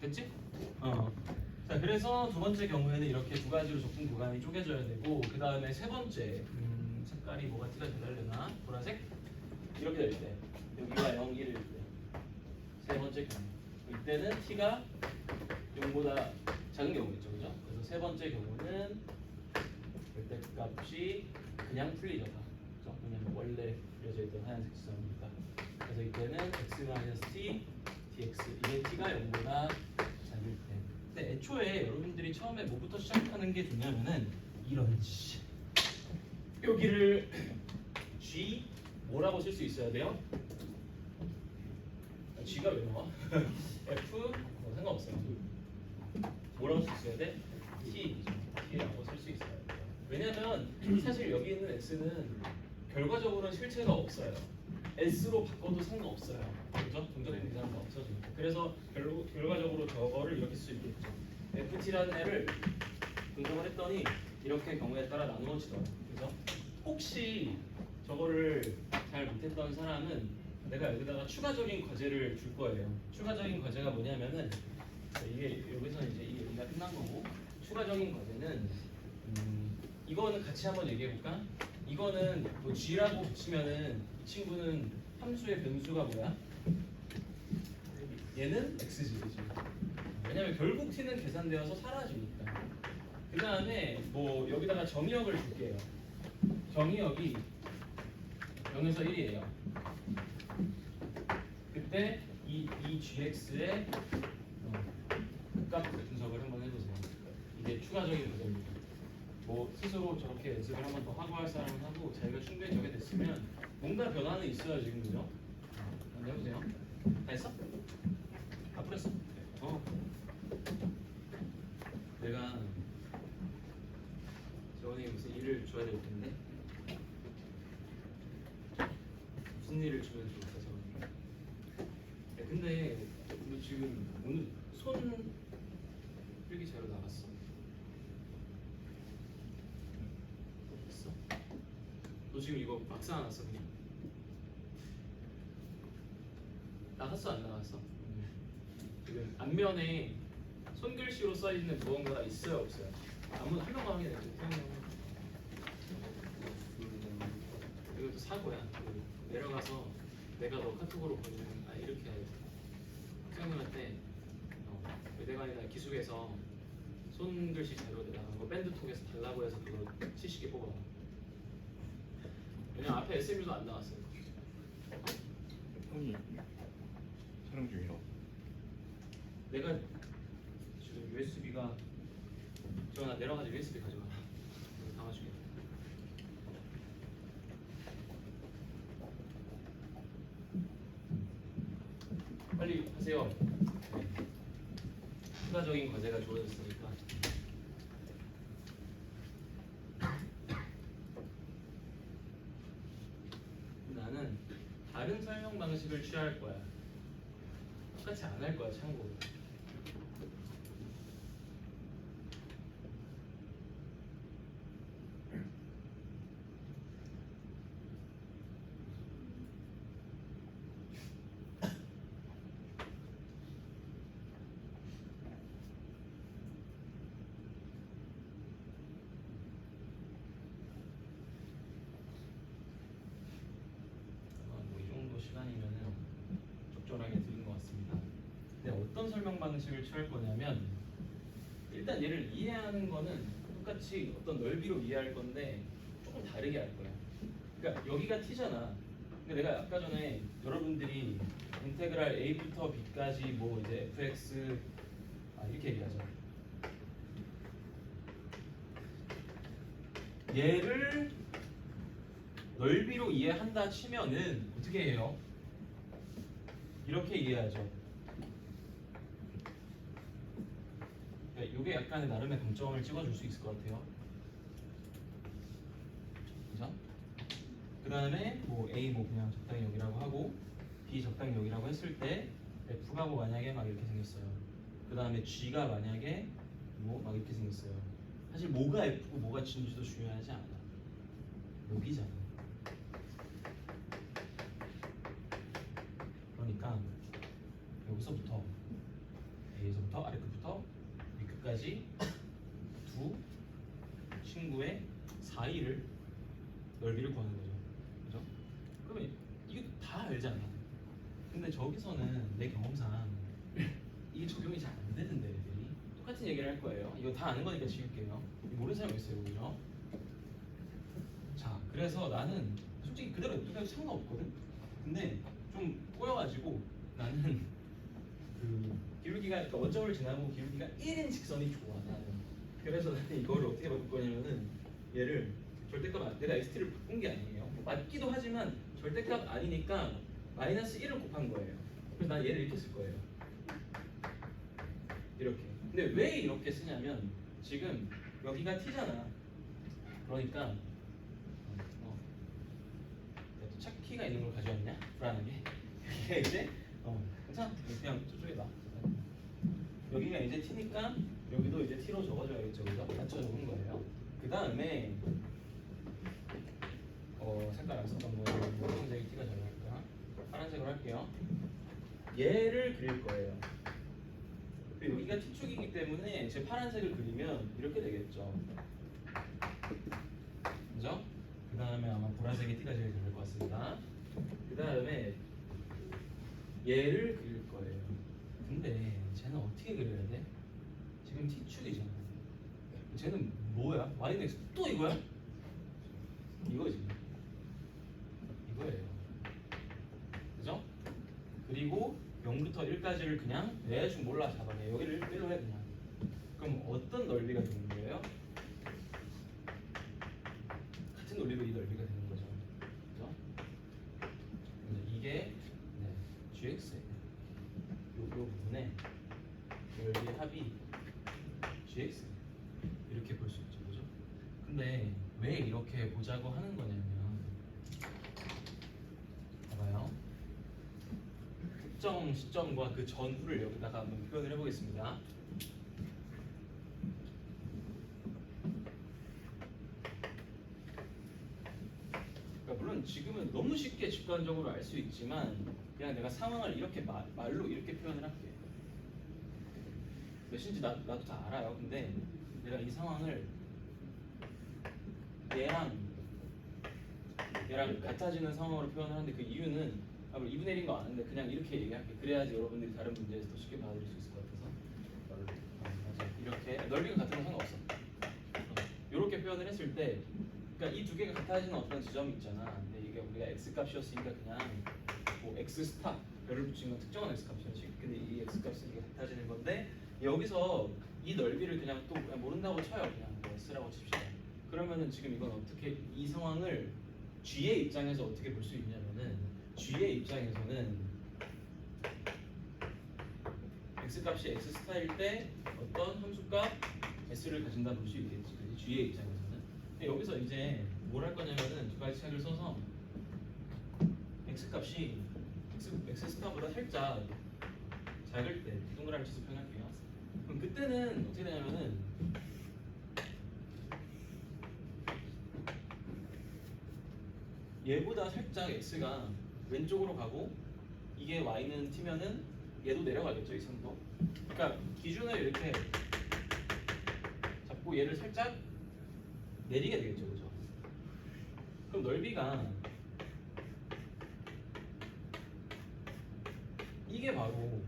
됐지? 자, 그래서 두 번째 경우에는 이렇게 두 가지로 적분 구간이 쪼개져야 되고, 그 다음에 세 번째, 색깔이 뭐가 티가 잘 나려나? 보라색? 이렇게 될 때, 여기가 0, 1일 때, 세 번째 경우. 이때는 t가 0보다 작은 경우겠죠, 그죠? 그래서 세 번째 경우는 절대값이 그냥 풀리죠, 다. 그죠? 왜냐면 원래 그려져 있던 하얀색 지점이니까. 그래서 이때는 x-t dx, 이게 t가 0보다 작을 때. 근데 애초에 여러분들이 처음에 뭐부터 시작하는 게 좋냐면은 이런 식. 여기를 g 뭐라고 쓸 수 있어야 돼요? g가 왜 나와? f 뭐 상관없어요. 뭐라고 쓸 수 있어야 돼? t라고 쓸 수 있어야 돼요. 왜냐면 사실 여기 있는 s는 결과적으로는 실체가 없어요. s로 바꿔도 상관없어요. 그죠? 동작 대상은 없어지니까. 그래서 결과적으로 저거를 이렇게 쓸 수 있겠죠. ft라는 애를 분석을 했더니 이렇게 경우에 따라 나누어지더라고요. 그죠? 혹시 저거를 잘 못했던 사람은 내가 여기다가 추가적인 과제를 줄 거예요. 추가적인 과제가 뭐냐면은 이게 여기서는 이제 이게 여기가 끝난 거고, 추가적인 과제는 이거는 같이 한번 얘기해 볼까? 이거는 뭐 g라고 붙이면은 이 친구는 함수의 변수가 뭐야? 얘는 x지, 그지? 왜냐면 결국 t는 계산되어서 사라지니까. 그 다음에 뭐 여기다가 정의역을 줄게요. 정의역이 0에서 1이에요. 그때 이 gx의 값 분석을 한번 해보세요. 이게 추가적인 과제입니다. 뭐 스스로 저렇게 연습을 한번 더 하고 할 사람은 하고, 자기가 충분히 저게 됐으면 뭔가 변화는 있어요 지금, 그죠? 한번 해보세요. 다 했어? 다 풀었어? 내가 저번에 무슨 일을 줘야 될 텐데 무슨 일을 주면 좋을까 저번에. 근데 너 지금 오늘 손 필기 자료 나갔어? 됐어? 너 지금 이거 막사 안 왔어 그냥? 나갔어 안 나갔어? 지금 앞면에 손글씨로 써있는 무언가가 있어요 없어요? 아무 한 명만 확인해. 이것도 사고야. 내려가서 내가 너 카톡으로 보내면 이렇게 학생님한테 내가 아니라 기숙에서 손글씨 자료 내가 밴드통에서 달라고 해서 그거 70개 뽑아. 왜냐면 앞에 SMU도 안 나왔어요. 형이 촬영 중이라고. 내가 지금 USB가 저나 내려가서 USB 가져가. 담아주게. 빨리 하세요. 추가적인 과제가 주어졌으니까. 나는 다른 설명 방식을 취할 거야. 똑같이 안 할 거야, 참고로. 뭐 이 정도 시간이면은 적절하게 드린 것 같습니다. 근데 어떤 설명 방식을 취할 거냐면, 일단 얘를 이해하는 거는 똑같이 어떤 넓이로 이해할 건데 조금 다르게 할 거야. 그러니까 여기가 t잖아. 근데 내가 아까 전에 여러분들이 인테그랄 a부터 b까지 뭐 이제 fx 이렇게 얘기하죠. 얘를 넓이로 이해한다 치면은 어떻게 해요? 이렇게 이해하죠. 이게 약간의 나름의 강점을 찍어줄 수 있을 것 같아요. 그죠? 그 다음에 뭐 A 뭐 그냥 적당히 여기라고 하고 B 적당히 여기라고 했을 때 F가 뭐 만약에 막 이렇게 생겼어요. 그 다음에 G가 만약에 뭐 막 이렇게 생겼어요. 사실 뭐가 F고 뭐가 G인지도 중요하지 않아. 여기잖아. 그러니까 여기서부터 A에서부터 아래 끝부터 위 끝까지 두 친구의 사이를 넓이를 구하는 거죠. 그죠? 그러면 이게 다 알잖아. 근데 저기서는 내 경험상 이게 적용이 잘 안 되는데 애들이 똑같은 얘기를 할 거예요. 이거 다 아는 거니까 지울게요. 모르는 사람 있어요, 그죠? 자, 그래서 나는 솔직히 그대로 냅둬도 상관없거든. 근데 좀 꼬여가지고 나는 그 기울기가 그러니까 원점을 지나고 기울기가 1인 직선이 좋아 나는. 그래서 나는 이거를 어떻게 바꿀 거냐면은 얘를 절대값 내가 xt를 바꾼 게 아니에요. 뭐 맞기도 하지만 절대값 아니니까 마이너스 1을 곱한 거예요. 그래서 난 얘를 이렇게 쓸 거예요. 이렇게. 근데 왜 이렇게 쓰냐면 지금 여기가 t잖아. 그러니까 내가 또 찾기가 있는 걸 가져왔냐? 불안하게. 여기가 이제 괜찮아. 그냥 저쪽에 놔. 여기가 이제 t니까 여기도 이제 t로 적어줘야겠죠. 그죠? 맞춰 적은 거예요. 그 다음에 색깔 안 썼던 거 무슨색이 t가 잘 나올까? 파란색으로 할게요. 얘를 그릴 거예요. 여기가 t축이기 때문에 제 파란색을 그리면 이렇게 되겠죠. 그죠? 그 다음에 아마 보라색의 t가 제일 잘 될 것 같습니다. 그 다음에 얘를 그릴 거예요. 근데 쟤는 어떻게 그려야 돼? 지금 t축이잖아. 쟤는 뭐야? y는 x 또 이거야? 이거지. 이거예요. 그죠? 그리고 0부터 1까지를 그냥 대충 몰라 잡아내. 여기를 1로 해 그냥. 그럼 어떤 넓이가 되는 거예요? 같은 논리로 이 넓이가 되는 거죠. 그죠? 그래서 이게 gx예요. 요 부분에 넓이의 합이 gx 이렇게 볼 수 있죠. 그죠? 근데 왜 이렇게 보자고 하는 거냐면 봐봐요. 특정 시점과 그 전후를 여기다가 한번 표현을 해보겠습니다. 그러니까 물론 지금은 너무 쉽게 직관적으로 알 수 있지만 그냥 내가 상황을 이렇게 말로 이렇게 표현을 할게. 몇인지 나도 다 알아요. 근데 내가 이 상황을 얘랑 같아지는 상황으로 표현을 하는데 그 이유는 아무리 2분의 1인 거 아는데 그냥 이렇게 얘기할게. 그래야지 여러분들이 다른 문제에서 더 쉽게 받아들일 수 있을 것 같아서. 맞아. 이렇게 넓이가 같은 건 상관없어. 이렇게 표현을 했을 때 그러니까 이 두 개가 같아지는 어떤 지점이 있잖아. 근데 이게 우리가 x 값이었으니까 그냥 뭐 x 스타 별을 붙인 건 특정한 x 값이었지. 근데 이 x 값은 이게 같아지는 건데 여기서 이 넓이를 그냥 또 모른다고 쳐요. 그냥 뭐 s라고 칩시다. 그러면은 지금 이건 어떻게 이 상황을 g의 입장에서 어떻게 볼 수 있냐면은 g의 입장에서는 x 값이 x 스타일 때 어떤 함수값 s를 가진다 볼 수 있겠지. g의 입장에서는. 근데 여기서 이제 뭘 할 거냐면은 두 가지 책을 써서 x 값이 x 스타보다 살짝 작을 때 동그라미 쳐서 표현할게요. 그럼 그때는 어떻게 되냐면은 얘보다 살짝 x가 왼쪽으로 가고 이게 y는 t면은 얘도 내려가겠죠. 이 선도. 그러니까 기준을 이렇게 잡고 얘를 살짝 내리게 되겠죠. 그죠? 그럼 넓이가 이게 바로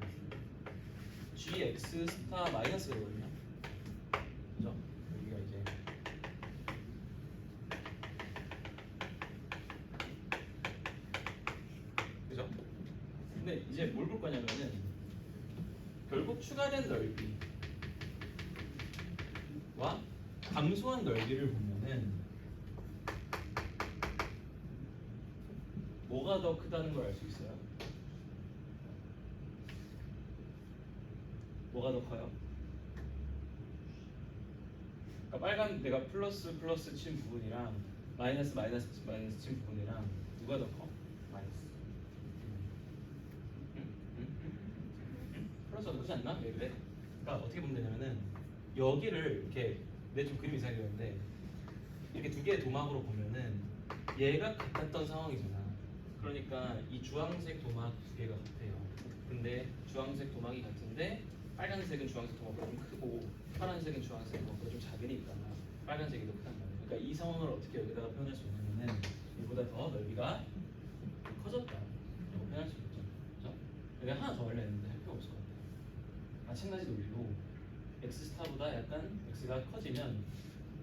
gx 스타 마이너스거든요. 그죠? 여기가 이제 그죠? 근데 이제 뭘 볼 거냐면은 결국 추가된 넓이와 감소한 넓이를 보면은 뭐가 더 크다는 걸 알 수 있어요? 뭐가 더 커요? 그러니까 빨간 내가 플러스 친 부분이랑 마이너스 친 부분이랑 누가 더 커? 마이너스. 플러스가 더 크지 않나? 왜 그래? 그러니까 어떻게 보면 되냐면은 여기를 이렇게 내 좀 그림 이상하게 그렸는데 이렇게 두 개의 도막으로 보면은 얘가 같았던 상황이잖아. 그러니까 이 주황색 도막 두 개가 같아요. 근데 주황색 도막이 같은데 빨간색은 주황색 도마보다 좀 크고 파란색은 주황색 도마보다 좀 작으니까 빨간색이 더 크단 말이에요. 그러니까 이 상황을 어떻게 여기다가 표현할 수 있냐면은 이보다 더 넓이가 커졌다라고 표현할 수 있죠. 그렇죠? 여기 하나 더 하려는데 할 필요 없을 것 같아요. 마찬가지 논리로 x 스타보다 약간 x가 커지면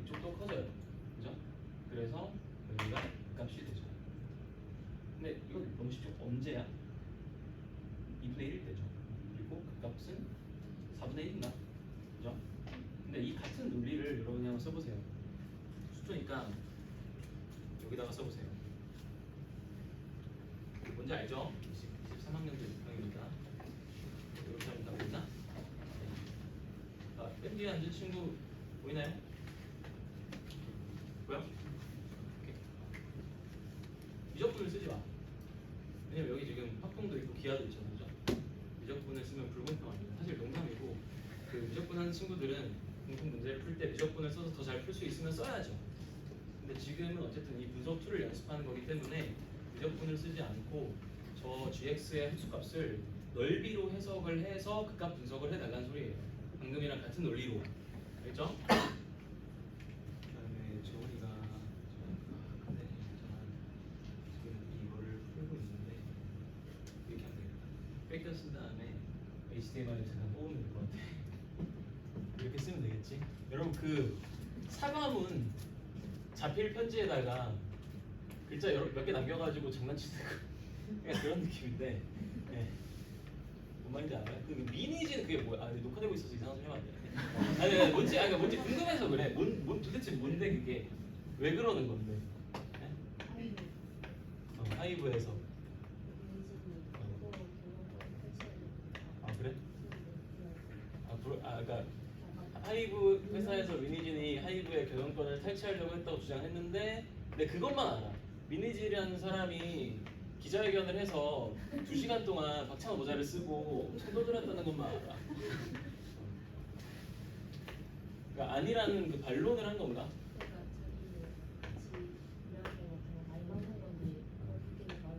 이쪽도 커져요. 그죠? 그래서 여기가 값이 되죠. 근데 이거 너무 쉽죠? 언제야? 2분의 1일 때죠. 그리고 그 값은 4분의 1인가? 그죠? 근데 이 같은 논리를 여러분이 한번 써보세요. 수초니까 여기다가 써보세요. 뭔지 알죠? 23학년도 6학년입니다. 이렇게 하면 다 보이나? 아, 맨 뒤에 앉은 친구 보이나요? 보여? 오케이. 미적분을 쓰지 마. 왜냐면 여기 지금 합동도 있고 기하도 있잖아요. 그죠? 미적분을 쓰면 불공평합니다. 사실 농담이고 그 미적분 하는 친구들은 공통 문제를 풀 때 미적분을 써서 더 잘 풀 수 있으면 써야죠. 근데 지금은 어쨌든 이 분석 툴을 연습하는 거기 때문에 미적분을 쓰지 않고 저 gx의 함수값을 넓이로 해석을 해서 그 값 분석을 해달라는 소리예요. 방금이랑 같은 논리로. 알겠죠? 그다음에 재원이가 근데 저는 지금 이거를 풀고 있는데 이렇게 하면 되겠다. 뺏겨 쓴 다음에 HTML을 잠깐 뽑으면 될 것 같아. 이렇게 쓰면 되겠지? 여러분 그 사과문 자필 편지에다가 글자 몇 개 남겨가지고 장난치는 거 그냥 그런 느낌인데 네. 뭔 말인지 알아요? 그 미니지는 그게 뭐야? 아, 녹화되고 있어서 이상한 소리 하면 안 돼. 아니 뭔지 아니 뭔지 궁금해서 그래. 도대체 뭔데 그게 왜 그러는 건데? 네? 하이브에서 아 그래? 그러니까 하이브 회사에서 미니진이 하이브의 경영권을 탈취하려고 했다고 주장했는데 근데 그것만 알아. 미니진이라는 사람이 기자회견을 해서 2시간 동안 박찬호 모자를 쓰고 엄청 떠들었다는 것만 알아. 그러니까 아니라는 그 반론을 한 건가? 그러니까 자기 같이 일하는 거 많이 만난 건데 어떻게 말을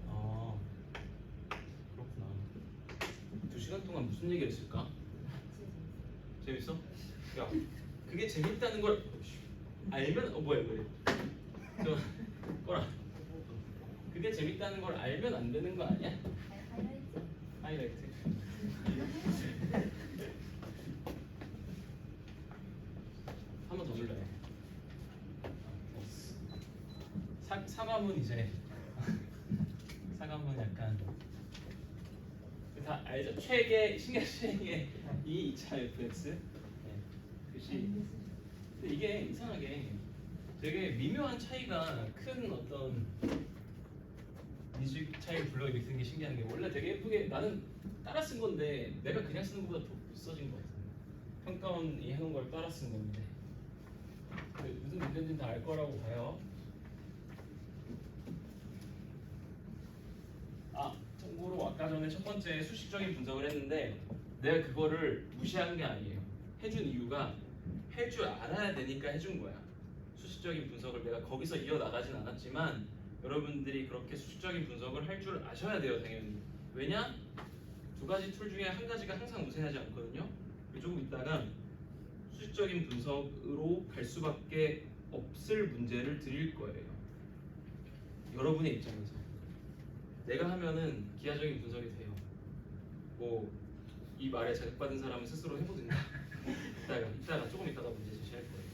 아 그렇구나. 2시간 동안 무슨 얘기를 했을까? 재밌어? 야 그게 재밌다는 걸 알면 뭐야 저 꺼라. 그게 재밌다는 걸 알면 안 되는 거 아니야? 하이라이트. 한 번 더 눌러요. 사과문 이제 사과문 약간 다 알죠? 최계 신경 실행의 2차 fx 네. 글씨. 근데 이게 이상하게 되게 미묘한 차이가 큰 어떤 인식 차이를 불러일으키는 게 신기한 게 원래 되게 예쁘게 나는 따라 쓴 건데 내가 그냥 쓰는 것보다 더 써진 것 같아. 평가원이 해놓은 걸 따라 쓴 건데 무슨 문제인지 다 알 거라고 봐요. 아 참고로 아까 전에 첫 번째 수식적인 분석을 했는데 내가 그거를 무시한 게 아니에요. 해준 이유가 할 줄 알아야 되니까 해준 거야. 수식적인 분석을 내가 거기서 이어나가진 않았지만 여러분들이 그렇게 수식적인 분석을 할 줄 아셔야 돼요. 당연히. 왜냐? 두 가지 툴 중에 한 가지가 항상 우세하지 않거든요. 조금 있다가 수식적인 분석으로 갈 수밖에 없을 문제를 드릴 거예요. 여러분의 입장에서 내가 하면은 기하적인 분석이 돼요. 뭐 이 말에 자극받은 사람은 스스로 해보든가. 이따가 조금 있다가 문제 제시할 거예요.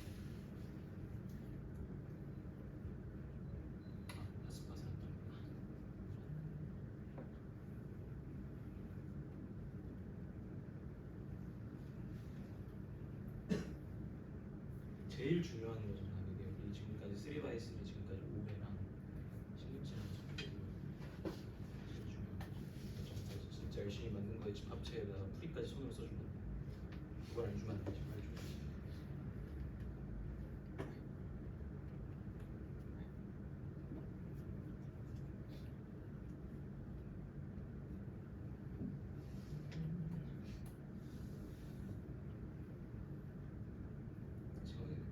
제일 중요한 거죠. 이게 우리 지금까지 3x3 지금까지 5회랑 신경질은 제일 중요한 거죠. 그래서 진짜 열심히 만든 거에 집 합체에다가 풀이까지 손으로 써주는 거. 그걸 안 주면 안 되지. 말 줘야지.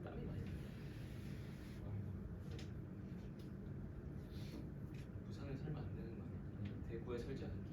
땀이 많이 나요. 부산에 살면 안 되는 거 아니야? 대구에 살지 않을게.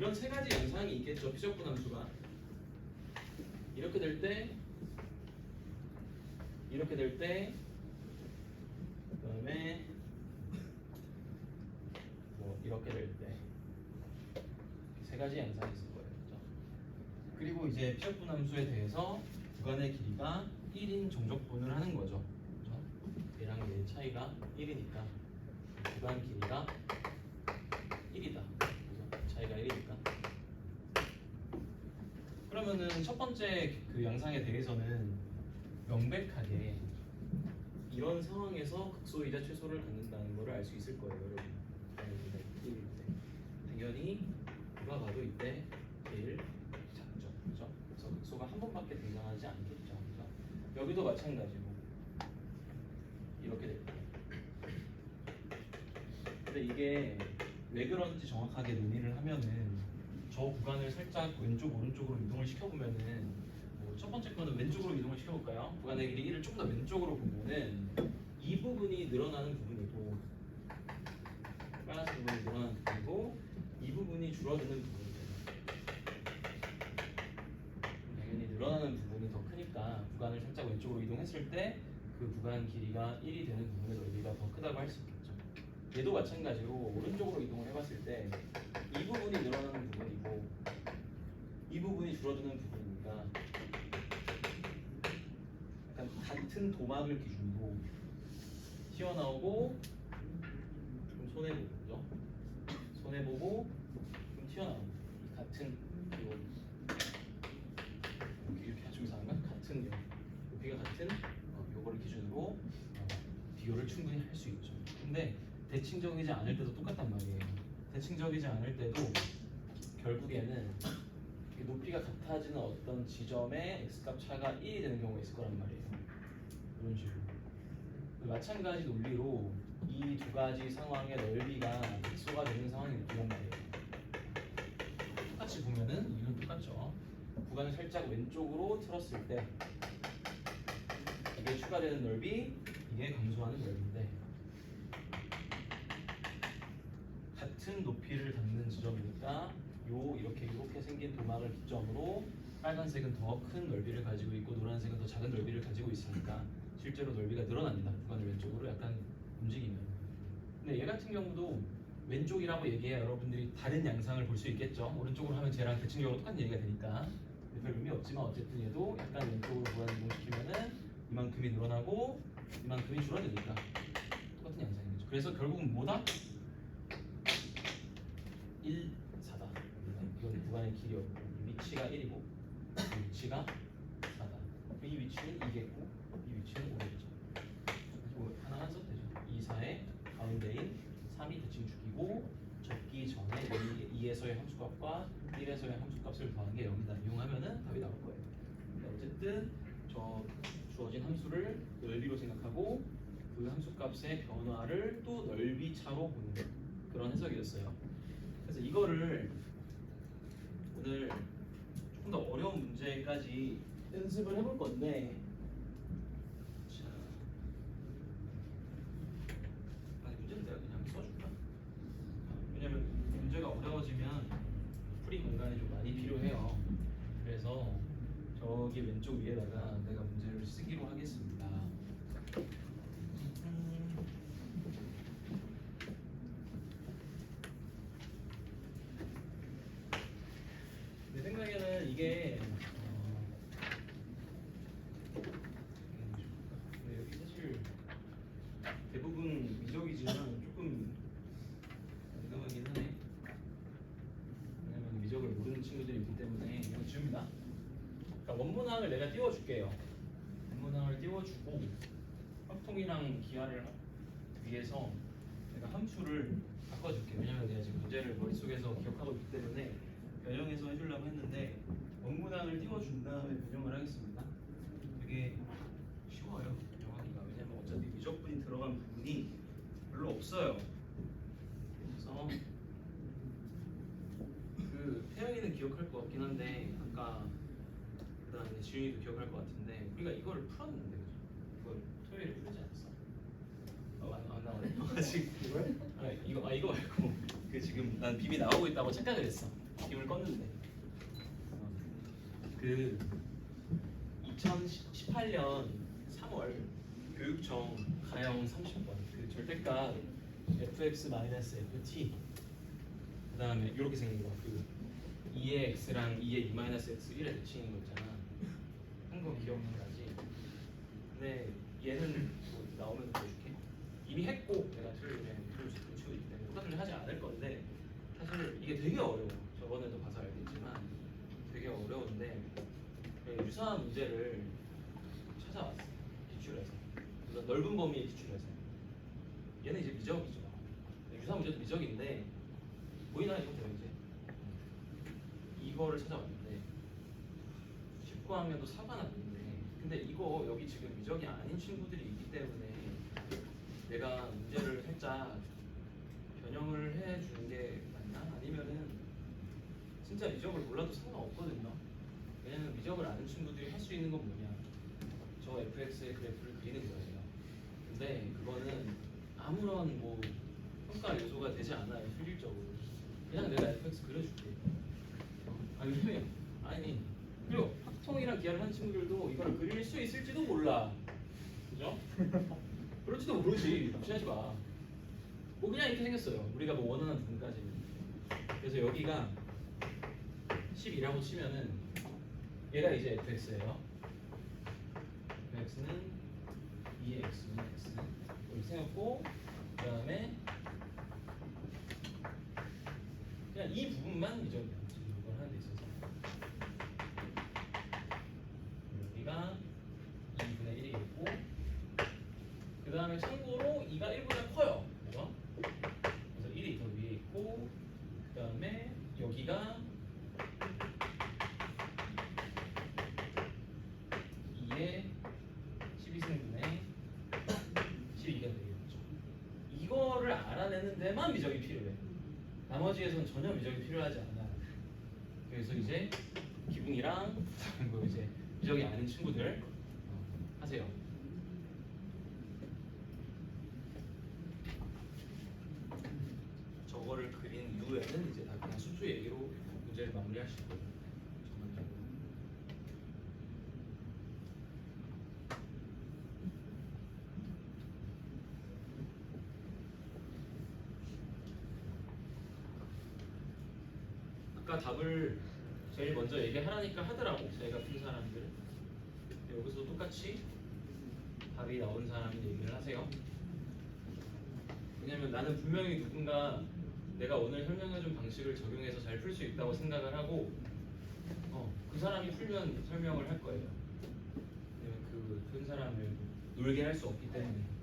이런 세 가지 양상이 있겠죠. 피적분 함수가 이렇게 될 때, 이렇게 될 때, 그다음에 뭐 이렇게 될 때 세 가지 양상이 있을 거예요. 그렇죠? 그리고 이제 피적분 함수에 대해서 구간의 길이가 1인 정적분을 하는 거죠. 그렇죠? 얘랑 얘의 차이가 1이니까 구간 길이가 1이다. 차이가 1이니까. 그러면은 첫 번째 그 양상에 대해서는 명백하게 이런 상황에서 극소이자 최소를 갖는다는 것을 알 수 있을 거예요, 여러분. 당연히 누가 봐도 이때 제일 작죠, 그렇죠? 그래서 극소가 한 번밖에 등장하지 않겠죠, 그렇죠? 여기도 마찬가지고 이렇게 될 거예요. 근데 이게 왜 그런지 정확하게 논의를 하면은 저 구간을 살짝 왼쪽 오른쪽으로 이동을 시켜보면은 뭐 첫 번째 거는 왼쪽으로 이동을 시켜볼까요? 구간의 길이 1을 좀 더 왼쪽으로 보면은 이 부분이 늘어나는 부분이고 빨간색 부분이 늘어나는 부분이고 이 부분이 줄어드는 부분이죠. 당연히 늘어나는 부분이 더 크니까 구간을 살짝 왼쪽으로 이동했을 때 그 구간 길이가 1이 되는 부분의 넓이가 더 크다고 할 수 있겠죠. 얘도 마찬가지로 오른쪽으로 이동을 해봤을 때 이 부분이 늘어나는 부분이고 이 부분이 줄어드는 부분이니까 약간 같은 도막을 기준으로 튀어나오고 좀 손해보죠. 손해보고 좀 튀어나오고 이 같은 이렇게 아주 이상한가? 같은 높이가 같은 요거를 기준으로 비교를 충분히 할 수 있죠. 근데 대칭적이지 않을 때도 똑같단 말이에요. 대칭적이지 않을 때도 결국에는 높이가 같아지는 어떤 지점의 x값 차가 1이 되는 경우가 있을 거란 말이에요. 이런 식으로. 마찬가지 논리로 이 두 가지 상황의 넓이가 극소가 되는 상황이 있단 말이에요. 똑같이 보면은 이건 똑같죠. 구간을 살짝 왼쪽으로 틀었을 때 이게 추가되는 넓이, 이게 감소하는 넓이인데 같은 높이를 닿는 지점이니까 이렇게 생긴 도막을 기점으로 빨간색은 더 큰 넓이를 가지고 있고 노란색은 더 작은 넓이를 가지고 있으니까 실제로 넓이가 늘어납니다. 구간을 왼쪽으로 약간 움직이면. 근데 얘 같은 경우도 왼쪽이라고 얘기해야 여러분들이 다른 양상을 볼 수 있겠죠. 오른쪽으로 하면 쟤랑 대칭적으로 똑같은 얘기가 되니까 별 의미 없지만 어쨌든 얘도 약간 왼쪽으로 구간을 이동시키면은 이만큼이 늘어나고 이만큼이 줄어드니까 똑같은 양상인 거죠. 그래서 결국은 뭐다? 1, 4다. 이건 구간의 길이었고 이 위치가 1이고 이 위치가 4다. 이 위치는 2겠고 이 위치는 5겠죠. 하나만 써도 되죠. 2, 4의 가운데인 3이 대칭 주기고 적기 전에 2에서의 함수값과 1에서의 함수값을 더한 게 0이다. 이용하면은 답이 나올 거예요. 근데 어쨌든 저 주어진 함수를 넓이로 생각하고 그 함수값의 변화를 또 넓이 차로 보는 그런 해석이었어요. 그래서 이거를 오늘 조금 더 어려운 문제까지 연습을 해볼 건데, 자, 아니 문제는 내가 그냥 써줄까? 왜냐면 문제가 어려워지면 풀이 공간이 좀 많이 필요해요. 그래서 저기 왼쪽 위에다가 내가 문제를 쓰기로 하겠습니다. 내 생각에는 이게 근데 여기 사실 대부분 미적이지만 조금 민감하긴 하네. 왜냐면 미적을 모르는 친구들이 있기 때문에 이거 지웁니다. 그러니까 원문항을 내가 띄워줄게요. 원문항을 띄워주고 확통이랑 기하를 위해서 내가 함수를 바꿔줄게요. 왜냐면 내가 지금 문제를 머릿속에서 기억하고 있기 때문에 변형해서 해주려고 했는데 원문항을 띄워준 다음에 변형을 하겠습니다. 되게 쉬워요, 변형하기가. 왜냐면 어차피 미적분이 들어간 부분이 별로 없어요. 그래서 그 태영이는 기억할 것 같긴 한데 아까 그 다음에 지윤이도 기억할 것 같은데 우리가 이거를 풀었는데 그죠? 이걸 토요일에 풀지 않았어? 안 나오네. 아직 이거 이거 말고 그 지금 난 빔이 나오고 있다고 착각을 했어. 기분을 껐는데 그 2018년 3월 교육청 가형 30번 그 절대값 fx-ft 그 다음에 이렇게 생긴 거 그 2의 x랑 2의 2-x 1에 대칭인 거 있잖아. 한 거 기억나지? 근데 얘는 뭐 나오면 보여줄게. 이미 했고 내가 틀리면 치고 있기 때문에 똑같은 일 하지 않을 건데 사실 이게 되게 어려워. 저번에도 봐서 알겠지만 되게 어려운데 그 유사한 문제를 찾아왔어. 기출해서. 물론 넓은 범위의 기출해서. 얘는 이제 미적이죠. 유사한 문제도 미적인데 보이나 이거 보이지? 이거를 찾아왔는데 19학년도 4가 났는데 근데 이거 여기 지금 미적이 아닌 친구들이 있기 때문에 내가 문제를 살짝 변형을 해주는 게 맞나? 아니면은 진짜 미적을 몰라도 상관없거든요. 왜냐면 미적을 아는 친구들이 할 수 있는 건 뭐냐? 저 fx의 그래프를 그리는 거예요. 근데 그거는 아무런 뭐 평가 요소가 되지 않아요. 실질적으로. 그냥 내가 fx 그려줄게. 왜냐면 아니 그리고 학통이랑 기하를 한 친구들도 이걸 그릴 수 있을지도 몰라. 그죠? 그럴지도 모르지. 무시하지 마. 뭐 그냥 이렇게 생겼어요. 우리가 뭐 원하는 부분까지는. 그래서 여기가 12라고 치면은 얘가 이제 fx예요. fx는 2의 x는 x 이렇게 생겼고 그 다음에 그냥 이 부분만 미적이야. 지금 이걸 하는 데 있어서 여기가 2분의 1이겠고 그 다음에 참고로 2가 1보다 커요. 그죠? 그래서 1이 더 위에 있고 그 다음에 여기가 2의 12승분의 12가 되겠죠. 이거를 알아내는 데만 미적이 필요해. 나머지에선 전혀 미적이 필요하지 않아. 그래서 이제 기분이랑 뭐 이제 미적이 아닌 친구들 하세요. 저거를 그린 이후에는 이제 다 그냥 수투 얘기로 문제를 마무리하실 거예요. 전반적으로. 아까 답을 제일 먼저 얘기하라니까 하더라고. 저희가 푼 사람들. 여기서 똑같이 답이 나온 사람이 얘기를 하세요. 왜냐면 나는 분명히 누군가 내가 오늘 설명해준 방식을 적용해서 잘 풀 수 있다고 생각을 하고 그 사람이 풀면 설명을 할 거예요. 왜냐면 그 푼 사람을 놀게 할 수 없기 때문에.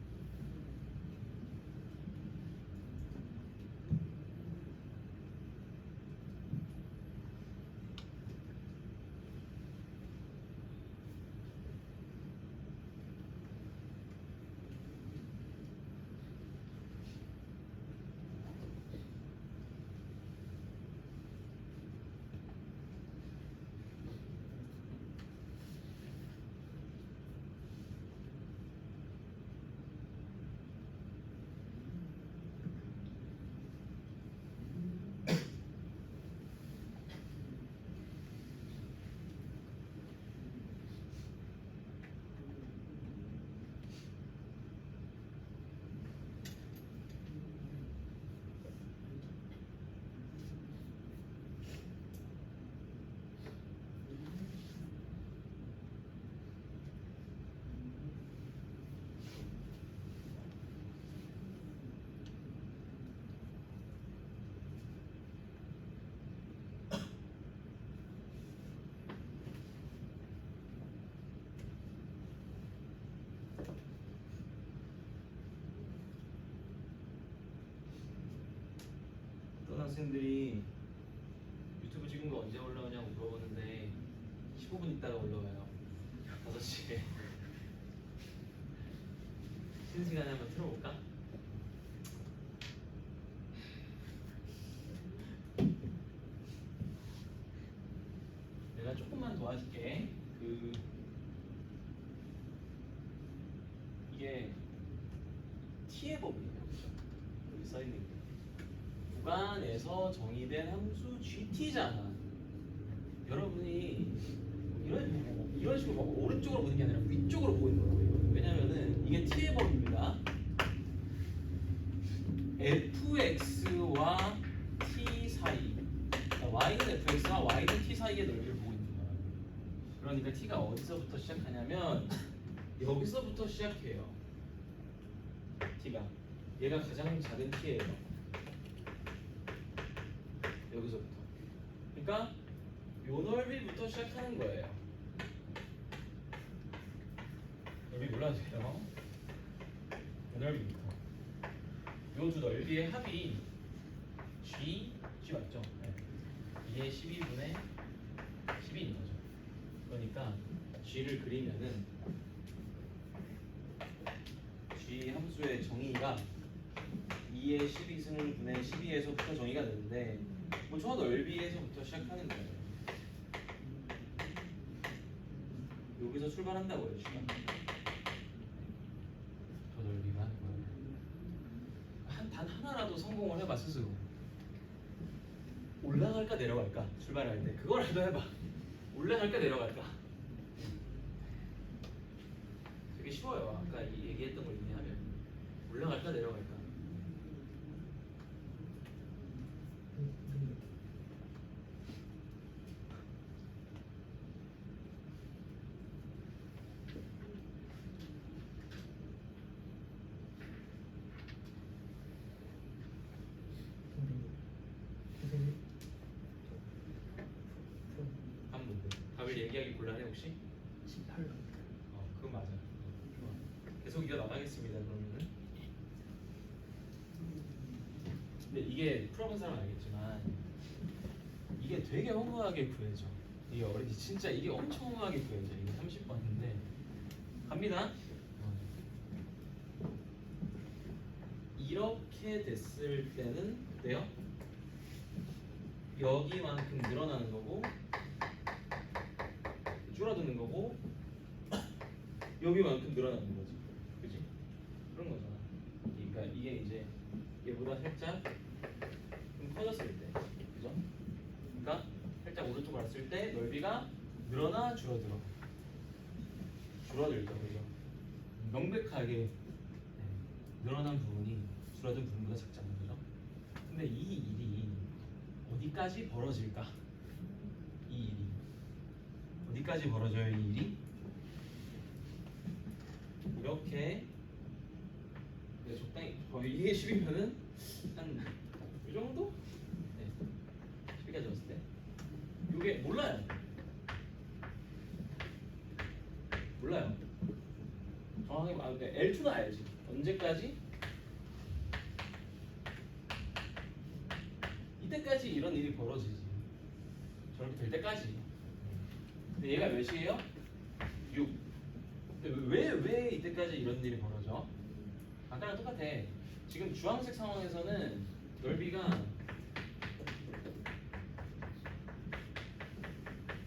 어떤 학생들이 유튜브 찍은 거 언제 올라오냐고 물어보는데 15분 있다가 올라와요. 5시에. 쉬는 시간에 한번 틀어볼까? 내가 조금만 도와줄게. 이게 T의 법이에요. 그죠? 여기 써있는 게. 객관에서 정의된 함수 GT잖아. 여러분이 이런 식으로 막 오른쪽으로 보는 게 아니라 위쪽으로 보고 있는 거예요. 왜냐면은 이게 t의 범위입니다. fx와 t 사이, 그러니까 y는 fx와 y는 t 사이의 넓이를 보고 있는 거야. 그러니까 t가 어디서부터 시작하냐면 여기서부터 시작해요. t가 얘가 가장 작은 t예요. 여기서부터. 그러니까 요 넓이부터 시작하는 거예요. 넓이 몰라주세요. 요 넓이부터. 요 두 넓이의 합이 G 맞죠? 네. 이게 12분의 12인 거죠. 그러니까 G를 그리면은 G 함수의 정의가 2의 12승분의 12에서부터 정의가 되는데 뭐 저 넓이에서부터 시작하는 거예요. 여기서 출발한다고요, 지금. 저 넓이가 하는 거예요. 단 하나라도 성공을 해봐 스스로. 올라갈까 내려갈까 출발할 때 그거라도 해봐. 올라갈까 내려갈까. 되게 쉬워요. 아까 얘기했던 걸 의미하면 올라갈까 내려갈까. 한 문제. 답을 얘기하기 곤란해 혹시? 18번. 그건 맞아. 좋아. 계속 이어나가겠습니다. 그러면은. 근데 이게 풀어본 사람은 알겠지만 이게 되게 허무하게 구해져. 이게 어린이 진짜 이게 엄청 허무하게 구해져. 이게 30번인데 갑니다. 이렇게 됐을 때는 어때요? 여기만큼 늘어나는 거고 줄어드는 거고 여기만큼 늘어나는 거지, 그지? 그런 거잖아. 그러니까 이게 이제 얘보다 살짝 좀 커졌을 때, 그죠? 그러니까 살짝 오른쪽으로 갔을 때 넓이가 늘어나 줄어들어. 줄어들죠, 그죠? 명백하게 늘어난 부분이 줄어든 부분보다 작잖아요, 그죠? 근데 이 일이 어디까지 벌어질까? 이 일이 어디까지 벌어져요? 이 일이 이렇게 적당히 이게 10이면은 한 이 정도? 네, 10까지 왔을 때 이게 몰라요. 정확하게 L2는 알지. 언제까지? 이때까지 이런 일이 벌어지지. 저렇게 될 때까지. 근데 얘가 몇이에요? 6. 근데 왜 이때까지 이런 일이 벌어져? 아까랑 똑같아. 지금 주황색 상황에서는 넓이가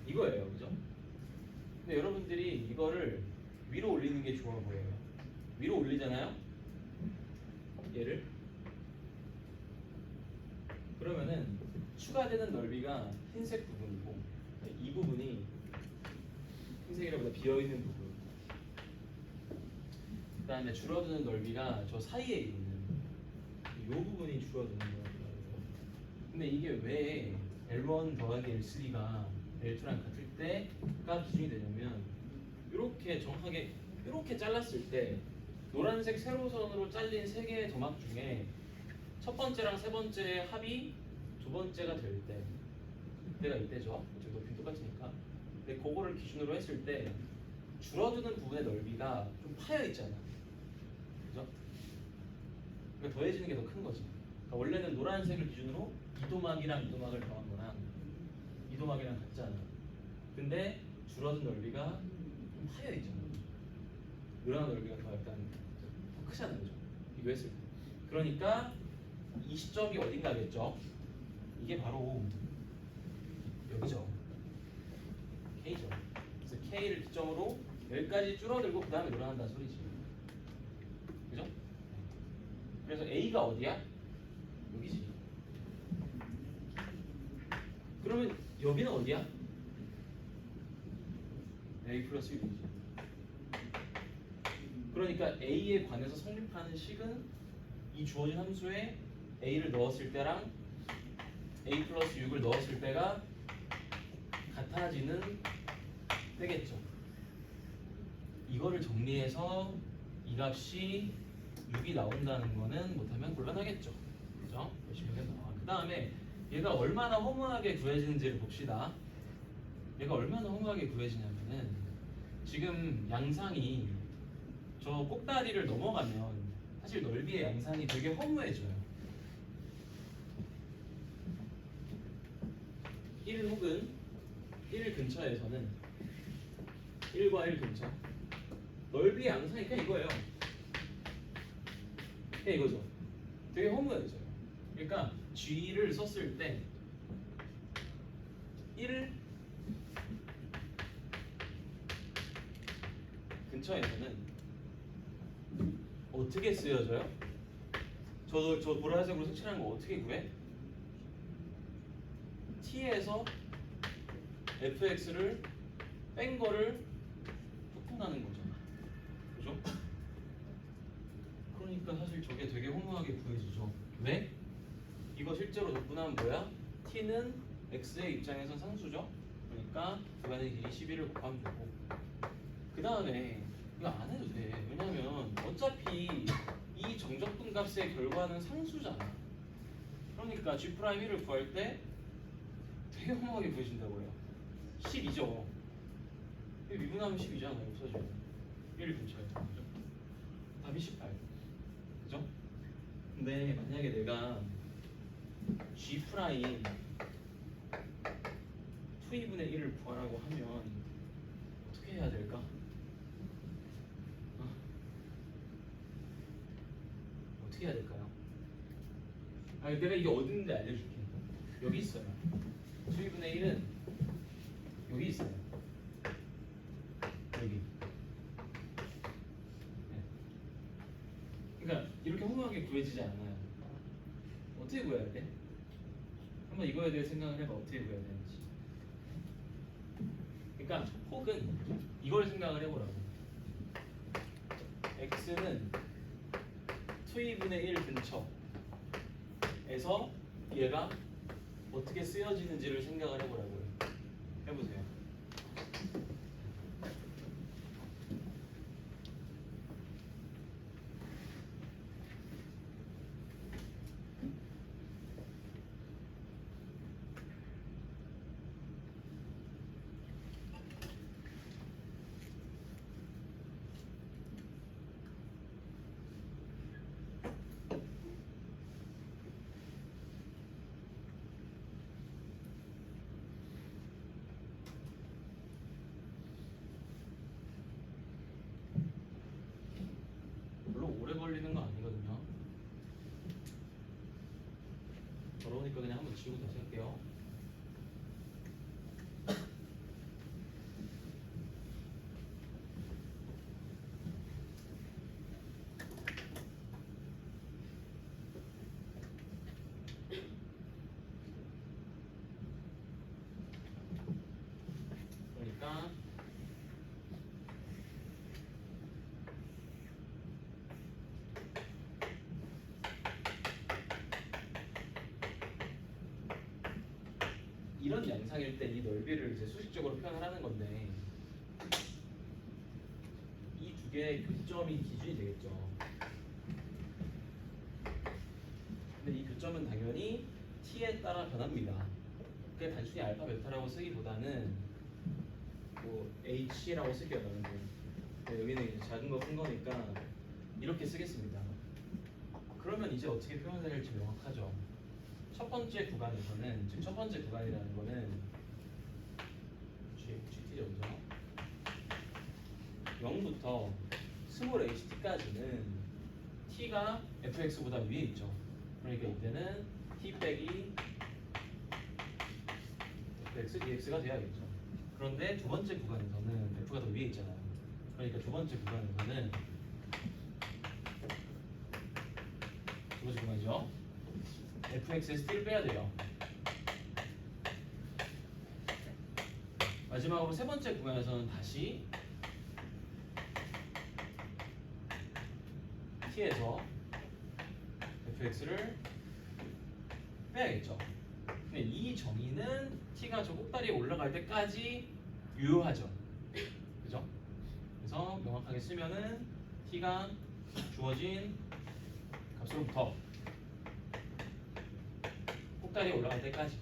이거예요, 그죠? 근데 여러분들이 이거를 위로 올리는 게 좋아 보여요. 위로 올리잖아요? 얘를. 그러면은 추가되는 넓이가 흰색 부분이고 이 부분이 흰색이라보다 비어있는 부분. 그 다음에 줄어드는 넓이가 저 사이에 있는 이 부분이 줄어드는 거예요. 근데 이게 왜 L1 더하기 L3가 L2랑 같을 때가 기준이 되냐면 이렇게 정확하게 이렇게 잘랐을 때 노란색 세로선으로 잘린 세 개의 점막 중에 첫 번째랑 세 번째의 합이 두 번째가 될 때, 그때가 이때죠. 지금 높이 똑같으니까. 근데 그거를 기준으로 했을 때 줄어드는 부분의 넓이가 좀 파여 있잖아. 그죠? 그러니까 더해지는 게 더 큰 거지. 그러니까 원래는 노란색을 기준으로 이도막이랑 이도막을 더한 거랑 이도막이랑 같잖아. 근데 줄어든 넓이가 좀 파여 있잖아. 늘어난 넓이가 더 약간 더 크잖아요. 그죠? 비교했을 때. 그러니까 이 시점이 어딘가겠죠? 이게 바로 여기죠. K죠. 그래서 K를 기점으로 여기까지 줄어들고 그 다음에 늘어난다는 소리지. 그죠? 그래서 A가 어디야? 여기지. 그러면 여기는 어디야? a 플러스 6이지. 그러니까 a에 관해서 성립하는 식은 이 주어진 함수에 a를 넣었을 때랑 a 플러스 6을 넣었을 때가 같아지는 때겠죠. 이거를 정리해서 이 값이 6이 나온다는 거는 못하면 곤란하겠죠. 그죠? 열심히 해서 나와. 그 다음에 얘가 얼마나 허무하게 구해지는지를 봅시다. 얘가 얼마나 허무하게 구해지냐면은 지금 양상이 저 꼭다리를 넘어가면 사실 넓이의 양상이 되게 허무해져요. 1 혹은 1 근처에서는 1과 1 근처 넓이의 양상이 그냥 이거예요. 그냥 이거죠. 되게 허무해져요. 그러니까 G를 썼을 때 1 근처에서는 어떻게 쓰여져요? 저 보라색으로 색칠한 거 어떻게 구해? t에서 fx를 뺀 거를 확분하는 거잖아. 그죠? 그러니까 사실 저게 되게 허무하게 구해지죠. 왜? 이거 실제로 적분하면 뭐야? t는 x의 입장에선 상수죠. 그러니까 구간의 길이 11을 곱하면 되고 그 다음에 이거 안 해도 돼. 왜냐면 어차피 이 정적분 값의 결과는 상수잖아. 그러니까 G'1을 구할 때 되게 허무하게 보여진다고요. 12죠. 미분하면 12잖아요. 없어지면 1 근처에. 그죠? 답이 18. 그죠? 근데 만약에 내가 G' 2분의 1을 구하라고 하면 어떻게 해야 될까? 어떻게 해야 될까요? 내가 이게 어딘지 알려줄게. 여기 있어요. 2분의 1은 여기 있어요. 여기. 네. 그러니까 이렇게 허무하게 구해지지 않아요. 어떻게 구해야 돼? 한번 이거에 대해 생각을 해봐. 어떻게 구해야 되는지. 그러니까 혹은 이걸 생각을 해보라고. x는 2분의 1 근처에서 얘가 어떻게 쓰여지는지를 생각을 해보라고요. 해보세요. 별로 오래 걸리는 거 아니거든요. 어려우니까 그냥 한번 지우고 다시 할게요. 그러니까 이런 양상일 때 이 넓이를 이제 수식적으로 표현을 하는 건데 이 두 개의 교점이 기준이 되겠죠. 근데 이 교점은 당연히 t에 따라 변합니다. 그게 단순히 알파 베타라고 쓰기보다는 뭐 h라고 쓰기가 나는데 여기는 이제 작은 거 큰 거니까 이렇게 쓰겠습니다. 그러면 이제 어떻게 표현해야 될지 명확하죠. 첫 번째 구간에서는, 즉 첫 번째 구간이라는 거는 GT죠, 그죠? 0부터 스몰 ht까지는 t가 fx보다 위에 있죠. 그러니까 이때는 t 빼기 fx dx가 돼야겠죠. 그런데 두 번째 구간에서는 f가 더 위에 있잖아요. 그러니까 두 번째 구간에서는 두 번째 구간이죠. fx에서 t를 빼야 돼요. 마지막으로 세 번째 구간에서는 다시 t에서 fx를 빼야겠죠. 근데 이 정의는 t가 저 꼭다리에 올라갈 때까지 유효하죠. 그죠? 그래서 명확하게 쓰면은 t가 주어진 값으로부터 꼭다리에 올라갈 때까지.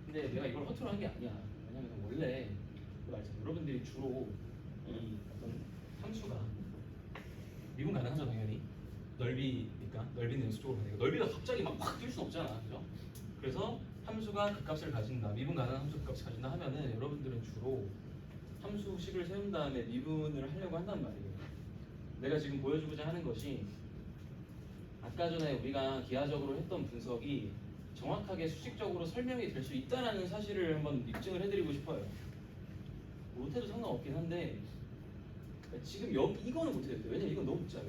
근데 내가 이걸 허투루 한 게 아니야. 왜냐면 원래 그 말씀 여러분들이 주로 이 어떤 함수가 미분 가능하죠 당연히. 넓이니까 넓이는 연속적으로 가니까 넓이가 갑자기 막 확 뛸 수는 없잖아, 그죠? 그래서 함수가 그 값을 가진다, 미분 가능한 함수 그 값을 가진다 하면은 여러분들은 주로 함수식을 세운 다음에 미분을 하려고 한단 말이에요. 내가 지금 보여주고자 하는 것이 아까 전에 우리가 기하적으로 했던 분석이 정확하게 수식적으로 설명이 될 수 있다라는 사실을 한번 입증을 해드리고 싶어요. 못해도 상관없긴 한데 지금 이거는 못해도 돼. 왜냐면 이건 너무 복잡해.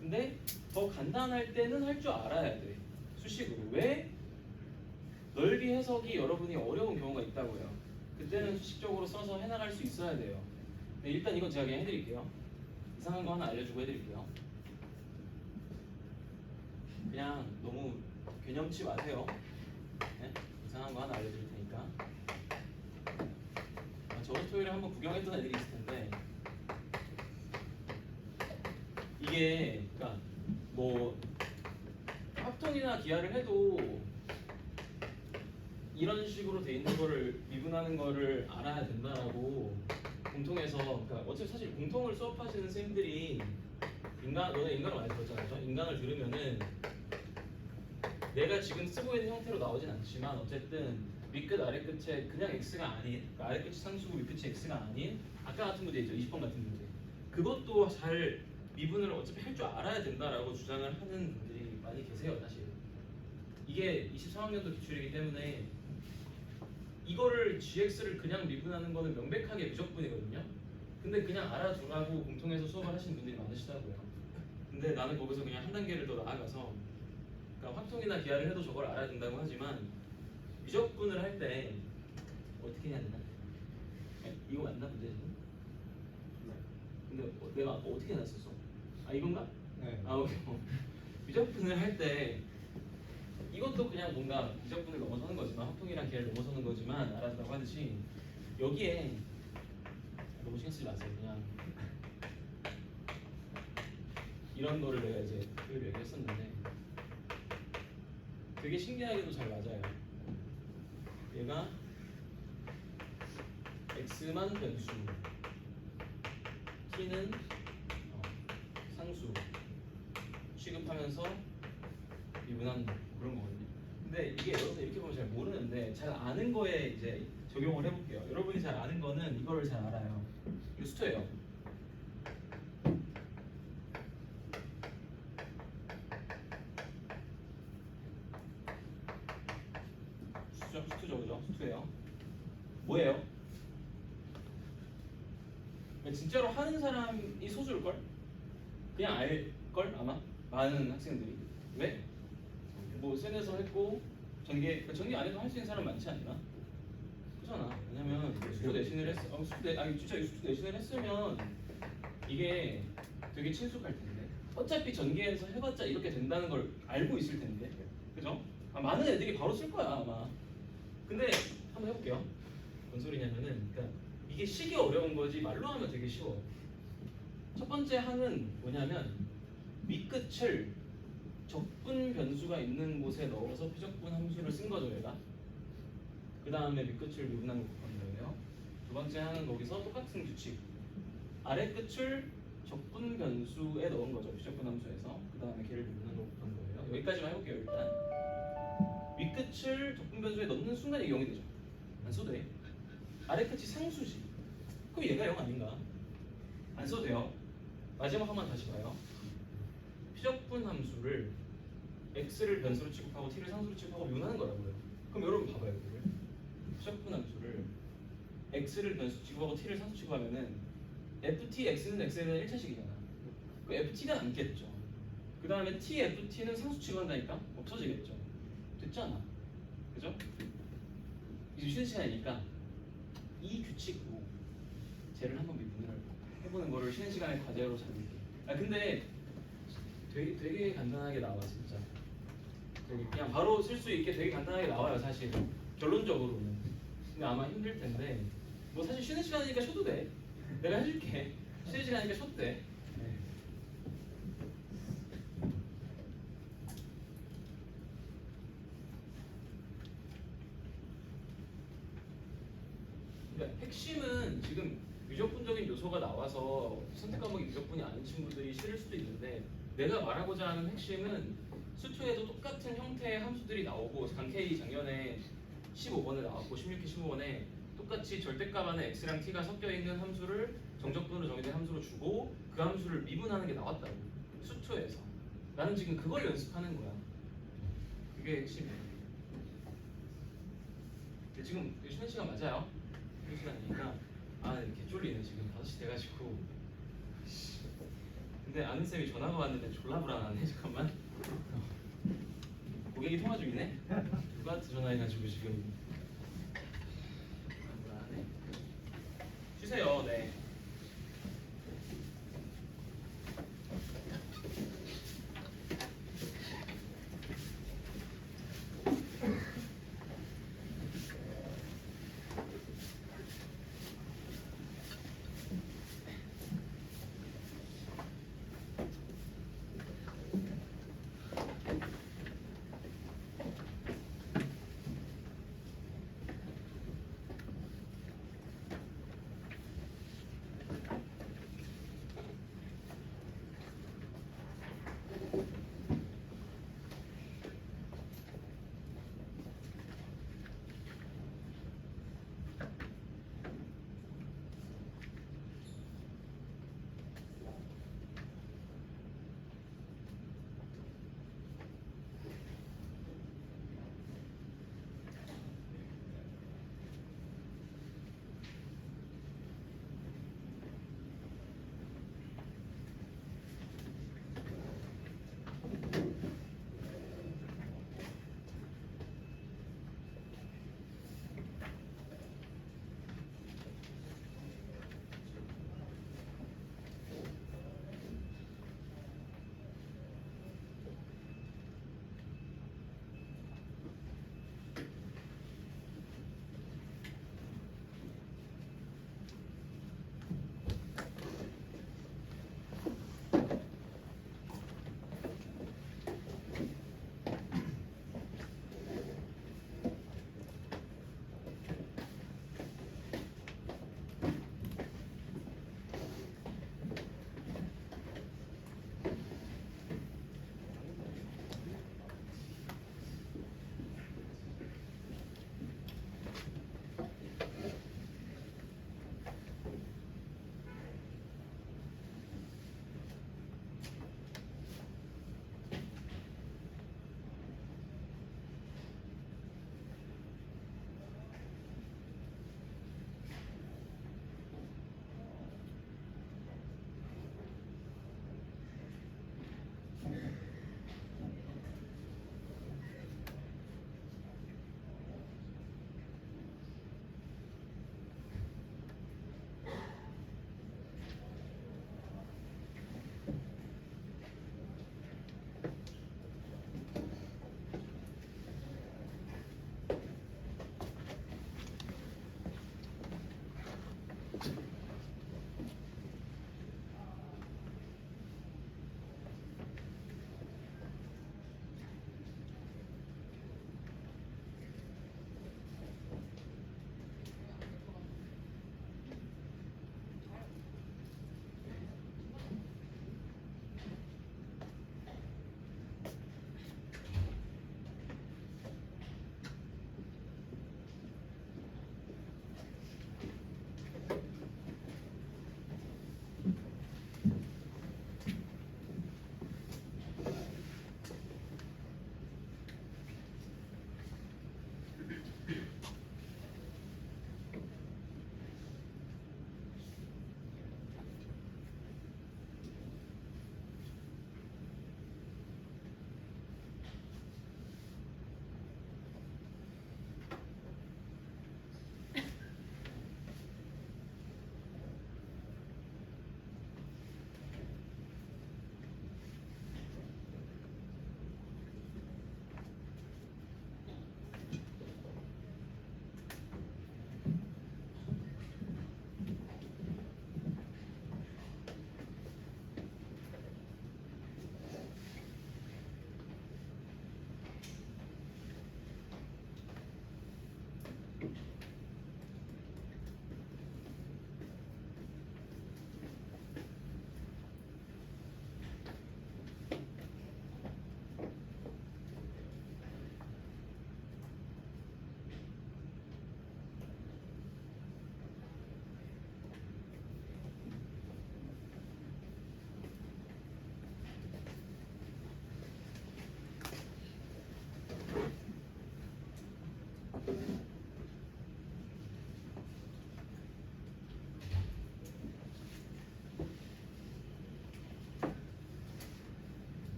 근데 더 간단할 때는 할 줄 알아야 돼. 수식으로. 왜? 넓이 해석이 여러분이 어려운 경우가 있다고요. 그때는 수식적으로 써서 해나갈 수 있어야 돼요. 네, 일단 이건 제가 그냥 해드릴게요. 이상한 거 하나 알려주고 해드릴게요. 그냥 너무 개념치 마세요. 네? 이상한 거 하나 알려드릴 테니까. 저번 토요일에 한번 구경했던 애들이 있을 텐데 이게 그러니까 뭐 합통이나 기하를 해도 이런 식으로 돼 있는 거를 미분하는 거를 알아야 된다라고 공통에서 그러니까 어차피 사실 공통을 수업하시는 선생님들이 너네 인간을 많이 들었잖아요. 그죠? 인간을 들으면은 내가 지금 쓰고 있는 형태로 나오진 않지만 어쨌든 밑끝 아래끝에 그냥 x가 아닌 그러니까 아래끝이 상수고 밑끝이 x가 아닌 아까 같은 문제 있죠. 20번 같은 문제 그것도 잘 미분을 어차피 할 줄 알아야 된다라고 주장을 하는 분들이 많이 계세요. 사실 이게 23학년도 기출이기 때문에 이거를 gx를 그냥 미분하는 거는 명백하게 미적분이거든요. 근데 그냥 알아두라고 공통에서 수업을 하시는 분들이 많으시다고요. 근데 나는 거기서 그냥 한 단계를 더 나아가서 그러니까 확통이나 기하를 해도 저걸 알아야 된다고 하지만 미적분을 할 때 어떻게 해야 되나? 이거 맞나 문제 지금? 근데 내가 아까 어떻게 해놨었어? 아 이건가? 네. 아 오케이. 미적분을 할 때 이것도 그냥 뭔가 미적분을 넘어서는 거지만 확통이랑 기하를 넘어서는 거지만 알아두라고 하듯이 여기에 너무 신경 쓰지 마세요. 그냥 이런 거를 내가 이제 교육을 얘기했었는데 되게 신기하게도 잘 맞아요. 얘가 x만 변수, t는 상수 취급하면서 미분하는 그런 거거든요. 근데 이게 여러분들 이렇게 보면 잘 모르는데 잘 아는 거에 이제 적용을 해볼게요. 여러분이 잘 아는 거는 이거를 잘 알아요. 이거 수토예요. 수투죠, 그죠? 수투예요. 뭐예요? 진짜로 하는 사람이 소수일걸? 그냥 알걸 아마? 많은 학생들이. 왜? 뭐 센에서 했고 전개 안 해도 할 수 있는 사람 많지 않나? 그잖아. 왜냐면 수투 내신을 진짜 수투 내신을 했으면 이게 되게 친숙할 텐데. 어차피 전개에서 해봤자 이렇게 된다는 걸 알고 있을 텐데. 그죠? 많은 애들이 바로 쓸 거야 아마. 근데 한번 해볼게요. 뭔 소리냐면은 그러니까 이게 식이 어려운 거지 말로 하면 되게 쉬워. 첫 번째 항은 뭐냐면 밑끝을 적분 변수가 있는 곳에 넣어서 피적분 함수를 쓴 거죠 얘가. 그 다음에 밑끝을 미분한 걸 곱한 거예요. 두 번째 항은 거기서 똑같은 규칙 아래 끝을 적분 변수에 넣은 거죠. 피적분 함수에서. 그 다음에 걔를 미분한 걸 곱한 거예요. 여기까지만 해볼게요 일단. 윗끝을 적분 변수에 넣는 순간 이게 0이 되죠. 안 써도 돼. 아래 끝이 상수지. 그럼 얘가 0 아닌가? 안 써도 돼요. 마지막 한번 다시 봐요. 피적분 함수를 x를 변수로 취급하고 t를 상수로 취급하고 미분하는 거라고요. 그럼 여러분 봐봐요. 이거를. 피적분 함수를 x를 변수 취급하고 t를 상수 취급하면은 ft x는 x에 대한 1차식이잖아. 그 ft가 남겠죠. 그 다음에 t ft는 상수 취급한다니까 없어지겠죠. 됐잖아. 그죠? 이제 쉬는 시간이니까 이 규칙으로 쟤를 한번 미분을 해보는 거를 쉬는 시간에 과제로 잡을게. 아 근데 되게 간단하게 나와 진짜. 되게 그냥 바로 쓸 수 있게 되게 간단하게 나와요 사실. 결론적으로는. 근데 아마 힘들 텐데 뭐 사실 쉬는 시간이니까 쉬어도 돼. 내가 해줄게. 쉬는 시간이니까 쉬어도 돼. 네. 그러니까 핵심은 지금 유적분적인 요소가 나와서 선택 과목이 유적분이 아닌 친구들이 싫을 수도 있는데 내가 말하고자 하는 핵심은 수투에도 똑같은 형태의 함수들이 나오고 강K 작년에 15번에 나왔고 16회 15번에 똑같이 절대값 안에 x랑 t가 섞여 있는 함수를 정적분으로 정의된 함수로 주고 그 함수를 미분하는 게 나왔다고 수투에서 나는 지금 그걸 연습하는 거야. 그게 핵심이야. 근데 지금 쉬는 시간 맞아요? 쉬는 시간이니까 아 이렇게 쫄리네 지금 5시 돼가지고. 근데 아는 쌤이 전화가 왔는데 졸라 불안하네. 잠깐만. 고객이 통화 중이네. 누구한테 전화해가지고 지금 불안하네. 쉬세요. 네.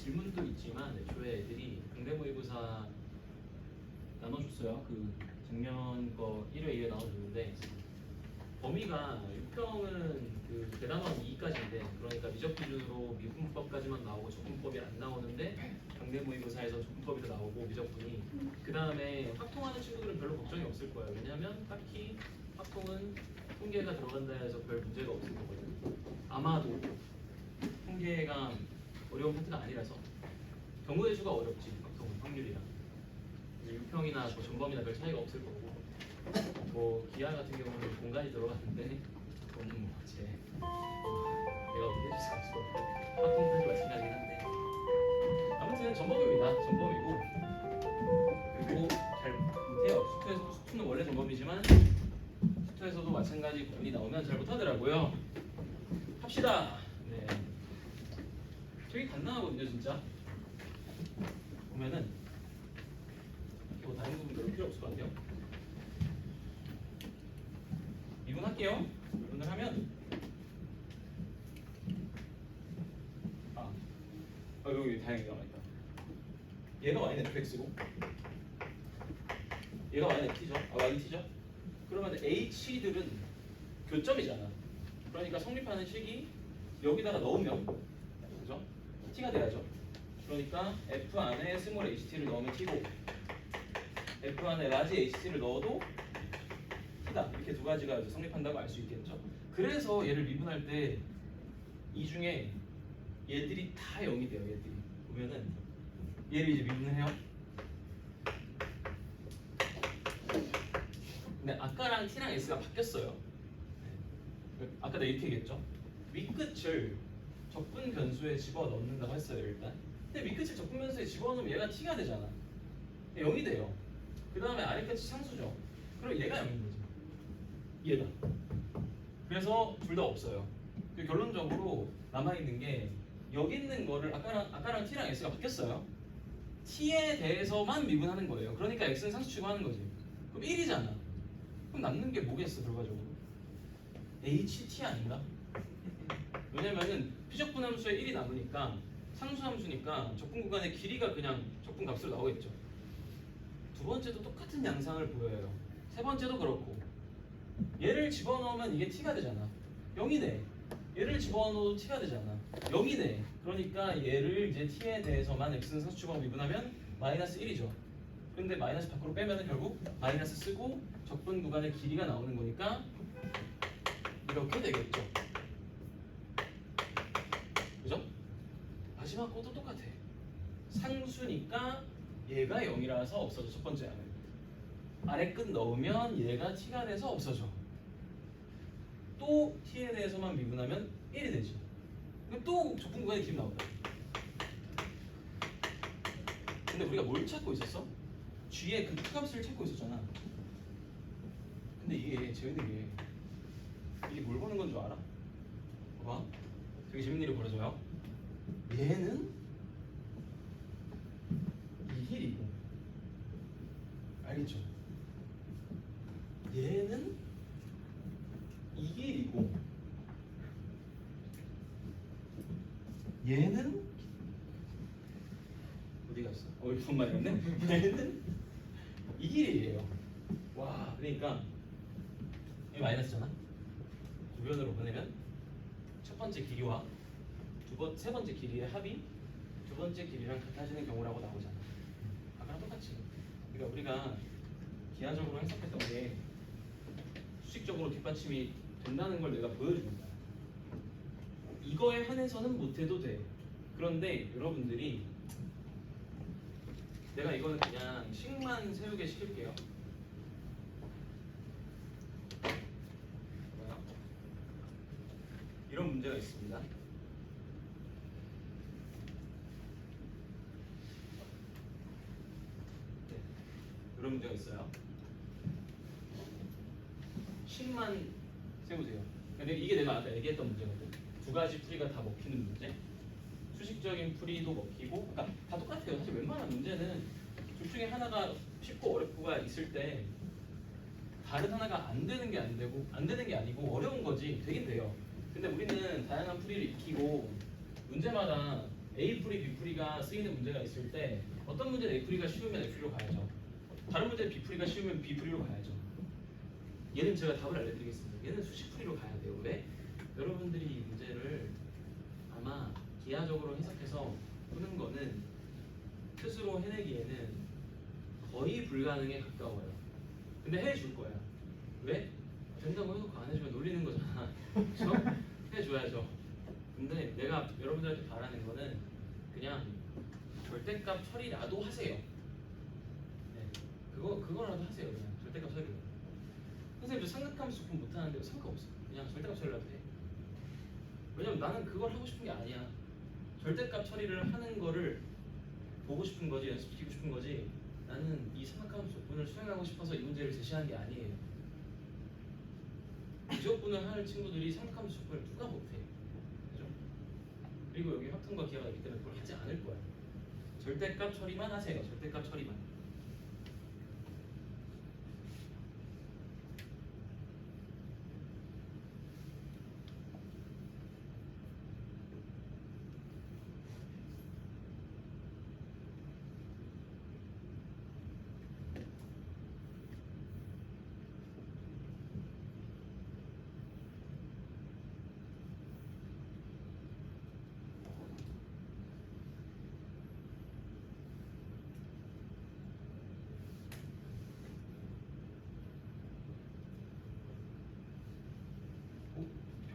질문도 있지만 애초에 애들이 강대모의고사 나눠줬어요. 그 작년 거 1회, 2회 나눠줬는데 범위가 6평은 그 대단원 2까지인데 그러니까 미적 기준으로 미분법까지만 나오고 적분법이 안 나오는데 강대모의고사에서 적분법이 더 나오고 미적분이 그 다음에 확통하는 친구들은 별로 걱정이 없을 거예요. 왜냐하면 딱히 확통은 통계가 들어간다 해서 별 문제가 없을 거거든요. 아마도 통계가 어려운 파트가 아니라서 경우의 수가 어렵지 확통은 확률이랑 6평이나 뭐 전범이나 별 차이가 없을 거고 뭐 기하 같은 경우는 공간이 들어가는데 그거는 뭐제 내가 어떻게 해줄 수가 없어. 확통까지 마찬가지긴 한데 아무튼 전범입니다. 전범이고 그리고 잘 못해요. 수투에서 수투는 원래 전범이지만 수투에서도 마찬가지 부분이 나오면 잘 못하더라고요. 합시다. 네. 되게 간단하거든요, 진짜. 보면은 뭐 다른 부분 별로 필요 없을 것 같아요. 미분할게요. 미분을 하면 여기 다행히 나와 있다. 얘가 y는 fx고 얘가 y는 t죠. y는 t죠. 그러면 h들은 교점이잖아. 그러니까 성립하는 식이 여기다가 넣으면 그죠? t가 돼야죠. 그러니까 f 안에 스몰 ht를 넣으면 t고 f 안에 라지 ht를 넣어도 t다. 이렇게 두 가지가 성립한다고 알 수 있겠죠. 그래서 얘를 미분할 때 이 중에 얘들이 다 0이 돼요. 얘들이 보면은 얘를 이제 미분을 해요. 근데 아까랑 t랑 s가 바뀌었어요. 아까 내가 이렇게 얘기했죠. 윗끝을 적분 변수에 집어넣는다고 했어요. 일단 근데 윗끝을 적분 변수에 집어넣으면 얘가 t가 되잖아. 0이 돼요. 그 다음에 아래끝이 상수죠. 그럼 얘가 0인 거죠. 얘다. 그래서 둘 다 없어요. 결론적으로 남아있는 게 여기 있는 거를 아까랑 t랑 s가 바뀌었어요. t에 대해서만 미분하는 거예요. 그러니까 x는 상수 취급하는 거지. 그럼 1이잖아. 그럼 남는 게 뭐겠어 결과적으로? ht 아닌가? 왜냐면은 피적분함수에 1이 남으니까 상수함수니까 적분 구간의 길이가 그냥 적분 값으로 나오겠죠. 두 번째도 똑같은 양상을 보여요. 세 번째도 그렇고 얘를 집어넣으면 이게 t가 되잖아. 0이네. 얘를 집어넣어도 t가 되잖아. 0이네. 그러니까 얘를 이제 t에 대해서만 x는 상수 취급하고 미분하면 마이너스 1이죠. 근데 마이너스 밖으로 빼면은 결국 마이너스 쓰고 적분 구간의 길이가 나오는 거니까 이렇게 되겠죠. 그죠? 마지막 것도 똑같아. 상수니까 얘가 0이라서 없어져. 첫 번째 안에 아래 끝 넣으면 얘가 t가 돼서 없어져. 또 t에 대해서만 미분하면 1이 되지. 그럼 또 적분 구간의 길이 나온다. 근데 우리가 뭘 찾고 있었어? g의 그 t값을 찾고 있었잖아. 근데 이게 재밌는 게 이게 뭘 보는 건 줄 알아? 봐봐. 되게 재밌는 일이 벌어져요. 얘는 이 길이고 알겠죠? 얘는 이 길이고 얘는 어디 갔어? 이거 말이었네. 얘는 이 길이에요. 와, 그러니까 이 마이너스잖아. 구변으로 보내면 첫 번째 길이와 세 번째 길이의 합이 두 번째 길이랑 같아지는 경우라고 나오잖아. 아까랑 똑같이. 그러니까 우리가 기하적으로 해석했던 게 수식적으로 뒷받침이 된다는 걸 내가 보여주는 거야. 이거에 한해서는 못해도 돼. 그런데 여러분들이 내가 이거는 그냥 식만 세우게 시킬게요. 이런 문제가 있습니다. 네, 이런 문제가 있어요. 식만 세우세요. 근데 이게 내가 아까 얘기했던 문제거든. 두 가지 풀이가 다 먹히는 문제. 수식적인 풀이도 먹히고, 그러니까 다 똑같아요. 사실 웬만한 문제는 둘 중에 하나가 쉽고 어렵고가 있을 때 다른 하나가 안 되는 게 아니고 어려운 거지. 되긴 돼요. 근데 우리는 다양한 풀이를 익히고 문제마다 A풀이 B풀이가 쓰이는 문제가 있을 때 어떤 문제는 A풀이가 쉬우면 A풀이로 가야죠. 다른 문제는 B풀이가 쉬우면 B풀이로 가야죠. 얘는 제가 답을 알려드리겠습니다. 얘는 수식풀이로 가야 돼요. 왜? 여러분들이 이 문제를 아마 기하적으로 해석해서 푸는 거는 스스로 해내기에는 거의 불가능에 가까워요. 근데 해줄 거야. 왜? 된다고 해놓고 안 해주면 놀리는 거잖아. 그렇죠? 해줘야죠. 근데 내가 여러분들한테 바라는 거는 그냥 절대값 처리라도 하세요. 네, 그거라도 하세요. 그냥 절대값 처리. 선생님 저 삼각함수 공부 못하는데 상관없어. 그냥 절대값 처리라도 해. 왜냐면 나는 그걸 하고 싶은 게 아니야. 절대값 처리를 하는 거를 보고 싶은 거지, 연습시키고 싶은 거지. 나는 이 삼각함수 조건을 수행하고 싶어서 이 문제를 제시한 게 아니에요. 이 조건을 하는 친구들이 삼각함수 조건을 누가 못해? 그죠? 그리고 여기 확통과 기하가 있기 때문에 그걸 하지 않을 거야. 절대값 처리만 하세요. 절대값 처리만.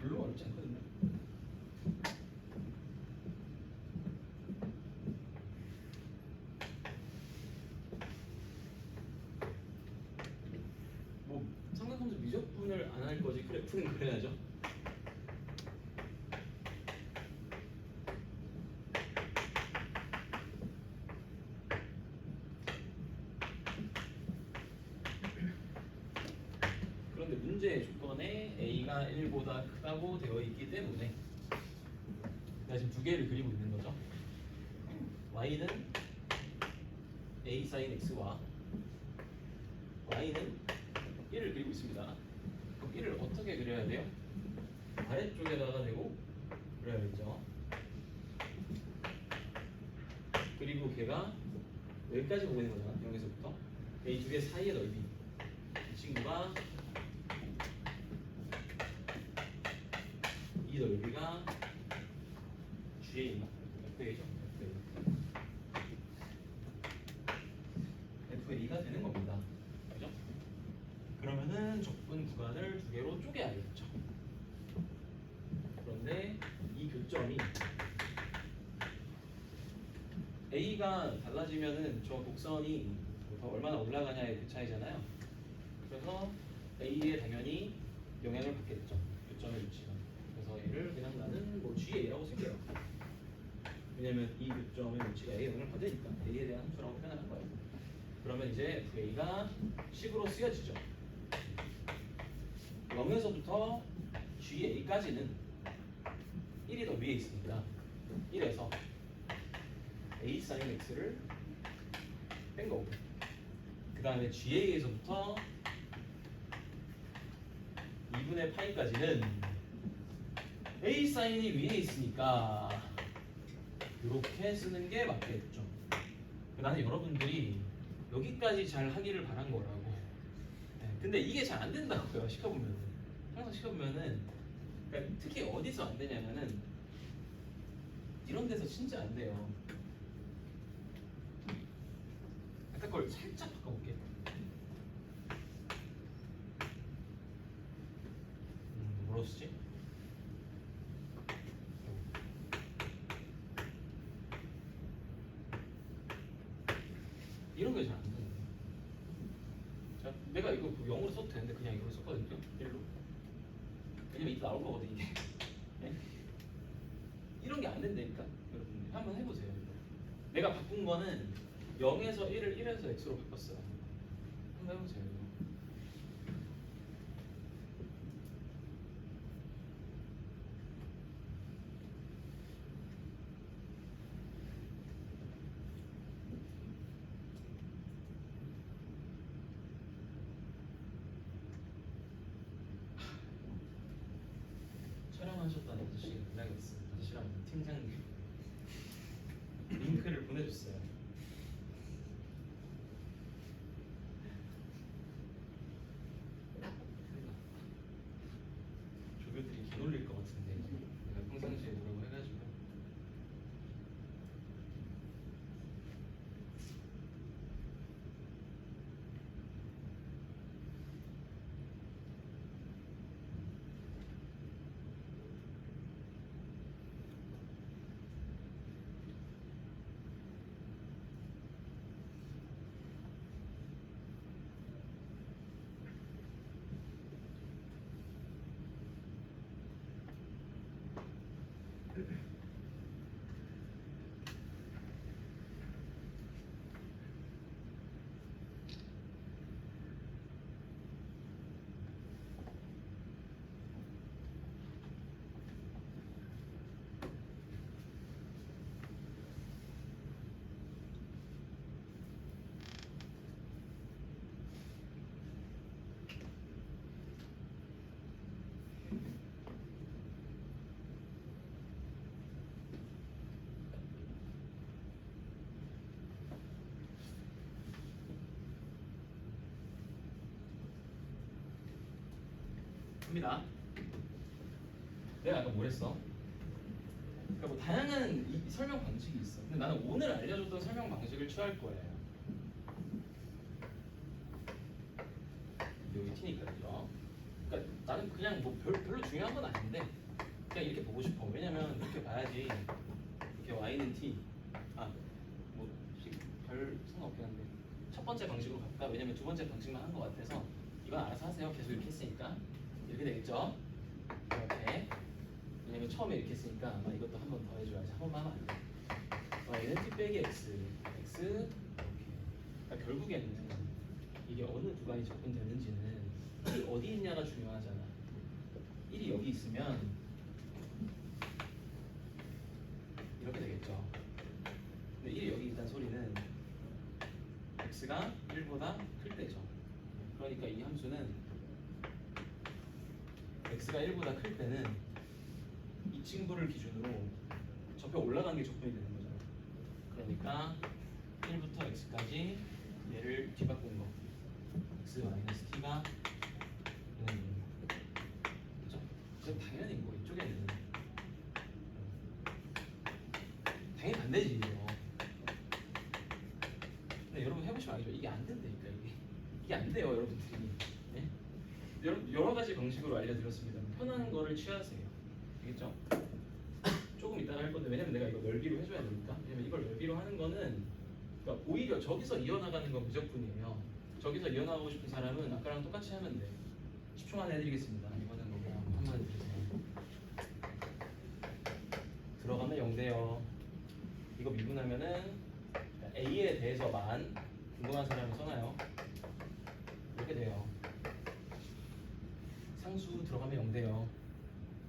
별로 어렵지 않거든요. 뭐 삼각함수 미적분을 안 할 거지 그래프는 그래야죠. 그런데 문제의 조건에 A가 1보다 크다고 되어 있기 때문에 내가 지금 두 개를 그리고 있는 거죠. Y는 A sin X와 Y는 1을 그리고 있습니다. 그럼 1을 어떻게 그려야 돼요? 아래쪽에다가 대고 그려야겠죠. 그리고 걔가 여기까지 보고 있는 거잖아. 여기서부터 A 두 개 사이의 넓이. 이 친구가 이 넓이가 GA나 FA죠. FA가 되는 겁니다. 그죠? 그러면은 적분 구간을 두 개로 쪼개야겠죠. 그런데 이 교점이 A가 달라지면은 저 곡선이 더 얼마나 올라가냐의 그 차이잖아요. 그래서 A에 당연히 영향을 받겠죠. 교점의 위치가. 그래서 얘를 그냥 나는 뭐 GA라고 쓸게요. 왜냐면 이 교점의 위치가 A에 영향을 받으니까 A에 대한 함수라고 표현하는 거예요. 그러면 이제 FA가 10으로 쓰여지죠. 0에서부터 GA까지는 1이 더 위에 있으니까 1에서 A sin X를 뺀 거고 그 다음에 GA에서부터 2분의 파이까지는 A 사인이 위에 있으니까 이렇게 쓰는 게 맞겠죠. 나는 여러분들이 여기까지 잘 하기를 바란 거라고. 네, 근데 이게 잘 안 된다고요. 시켜보면은 항상 시켜보면은 그러니까 특히 어디서 안 되냐면은 이런 데서 진짜 안 돼요. 아까 걸 살짝 바꿔볼게. 뭐로 쓰지? 이런 게 잘 안 되는 거예요. 자, 내가 이거 0으로 써도 되는데 그냥 이걸로 썼거든요. 1로. 왜냐면 이따 나올 거거든 이게. 네? 이런 게 안 된다니까. 여러분 한번 해보세요. 내가 바꾼 거는 0에서 1을 1에서 x로 바꿨어요. 한번 해보세요. 촬영하셨다는 아저씨가 연락이 왔어요. 아저씨랑 팀장님. 알려줬어요. 조교들이 개놀릴 것 같은데 이제 내가 평상시에 뭐라고 해가지고. 합니다. 내가 아까 뭘 했어? 그러니까 뭐 다양한 설명 방식이 있어. 근데 나는 오늘 알려줬던 설명 방식을 취할 거예요. 여기 t니까 그죠? 그러니까 나는 그냥 뭐 별로 중요한 건 아닌데 그냥 이렇게 보고 싶어. 왜냐면 이렇게 봐야지. 이렇게 y는 t. 별 상관없긴 한데 첫 번째 방식으로 갈까? 왜냐면 두 번째 방식만 한 것 같아서 이건 알아서 하세요. 계속 이렇게 했으니까 이렇게 되겠죠? 이렇게. 왜냐면 처음에 이렇게 했으니까 아마 이것도 한 번 더 해줘야지. 한 번만 하면 안 돼. y는 t 빼기 x, x 이렇게. 그러니까 결국에는 이게 어느 구간이 접근되는지는 1이 어디 있냐가 중요하잖아. 1이 여기 있으면 이렇게 되겠죠. 근데 1이 여기 있다는 소리는 x가 1보다 클 때죠. 그러니까 이 함수는 x가 1보다 클 때는 이 친구를 기준으로 접해 올라가는 게 조건이 되는 거잖아. 그러니까 1부터 x까지 얘를 뒤바꾼 거. x-t가 되는 거. 그죠? 그럼 당연히 뭐 이쪽에는 당연히 안 되지 이거. 근데 여러분 해보시면 알죠. 이게 안 된다니까 이게 안 돼요 여러분들이. 네? 여러 가지 방식으로 알려드렸습니다. 편한 거를 취하세요. 알겠죠? 조금 이따가 할 건데 왜냐면 내가 이거 넓이로 해줘야 되니까. 왜냐면 이걸 넓이로 하는 거는 그러니까 오히려 저기서 이어나가는 건 무조건이에요. 저기서 이어나가고 싶은 사람은 아까랑 똑같이 하면 돼. 10초 만에 해드리겠습니다. 이거는 뭐 그냥 한번 해드리세요. 들어가면 0대요. 이거 미분하면은 A에 대해서만 궁금한 사람은 써놔요. 이렇게 돼요. 상수 들어가면 0대요.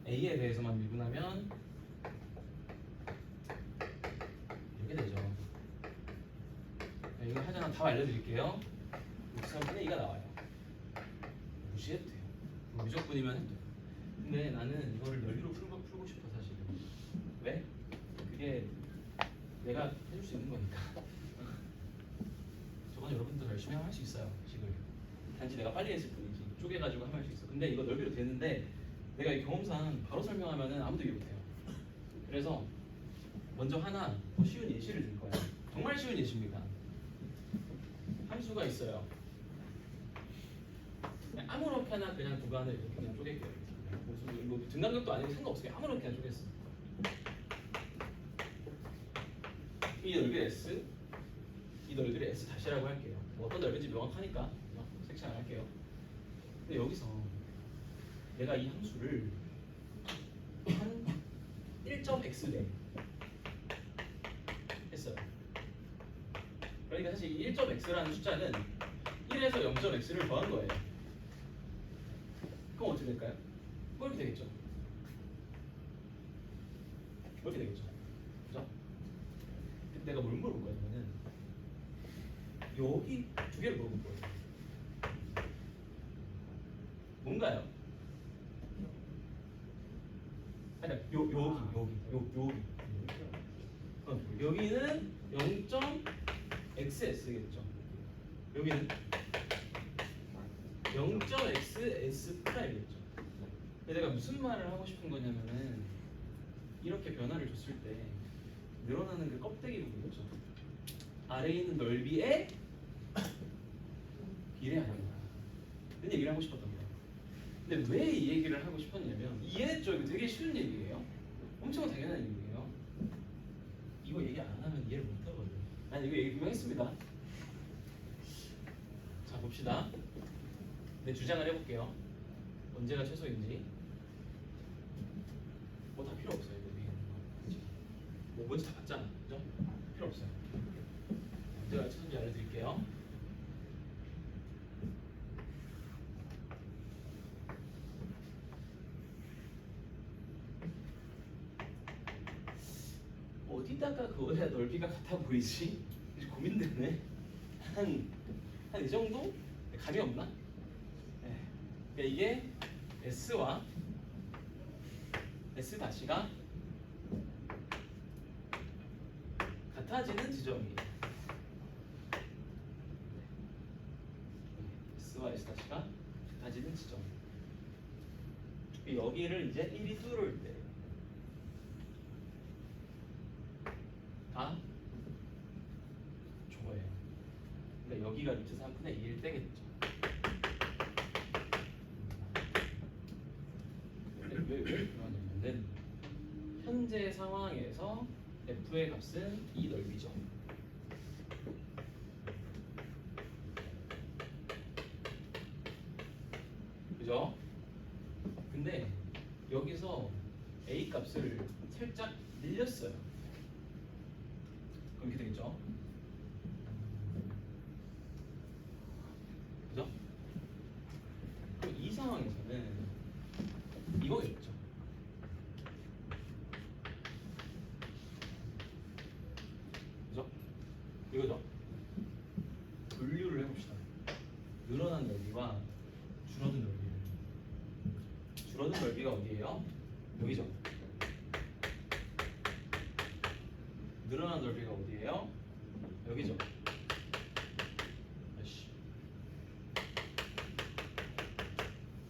A에 대해서만 미분하면 이렇게 되죠. 이거 하자면 답 알려드릴게요. 63분의 2가 나와요. 무시해도 돼요. 무조건이면 해도 돼요. 근데 나는 이거를 넓이로 풀고 싶어 사실은. 왜? 그게 내가 해줄 수 있는 거니까. 저건 여러분도 열심히 하면 할 수 있어요. 식을. 단지 내가 빨리 했을 뿐이지. 쪼개가지고 하면 할 수 있어. 근데 이거 넓이로 되는데 내가 이 경험상 바로 설명하면은 아무도 이해 못해요. 그래서 먼저 하나 더 쉬운 예시를 들 거예요. 정말 쉬운 예시입니다. 함수가 있어요. 그냥 아무렇게나 그냥 구간을 이렇게 그냥 쪼갤게요. 무슨 뭐 등간격도 아니고 상관없어요. 아무렇게나 쪼갰어. 이 넓이를 S, 이 넓이를 S 다시라고 할게요. 뭐 어떤 넓이인지 명확하니까 색칠 안 할게요. 근데 여기서 내가 이 함수를 한 1.x대 했어요. 그러니까 사실 이 1.x라는 숫자는 1에서 0.x를 더한 거예요. 그럼 어떻게 될까요? 이렇게 되겠죠. 이렇게 되겠죠. 그죠? 근데 내가 뭘 물어볼 거냐면은 여기 두 개를 물어볼 거예요. 뭔가요? 아니 여기. 여기는 0.xs겠죠. 여기는 0.xs 프라임이겠죠. 내가 무슨 말을 하고 싶은 거냐면은 이렇게 변화를 줬을 때 늘어나는 그 껍데기 부분이죠. 아래에 있는 넓이에 비례하는 거야. 이런 얘기를 하고 싶었던 거야. 근데 왜 이 얘기를 하고 싶었냐면 이해했죠? 이거 되게 쉬운 얘기예요. 엄청 당연한 얘기예요. 이거 얘기 안 하면 이해를 못 하거든. 난 이거 얘기 분명했습니다. 자 봅시다. 내 주장을 해볼게요. 언제가 최소인지. 뭐 다 필요 없어요. 여기 뭐 뭔지 다 봤잖아, 그죠? 필요 없어요. 언제가 최소인지 알려드릴게요. 어디다가 그거야 넓이가 같아 보이지? 고민되네. 한 이 정도? 감이 없나? 네. 그러니까 이게 S와 S 다시가 같아지는 지점이에요. S와 S 다시가 같아지는 지점. 여기를 이제 1이 뚫을 때 다 저거예요. 그러니까 여기가 루트 3분의 2일 때겠죠. 왜 그러냐면은 현재 상황에서 f의 값은 이 넓이죠. 그죠? 근데 여기서 a 값을 살짝 늘렸어요. 그럼 이렇게 되겠죠? 그죠? 그럼 이 상황에서는 이거겠죠. 그죠? 이거죠? 분류를 해봅시다. 늘어난 넓이와 줄어든 넓이를. 줄어든 넓이가 어디예요? 여기죠. 늘어난 넓이가 어디예요? 여기죠. 아이씨.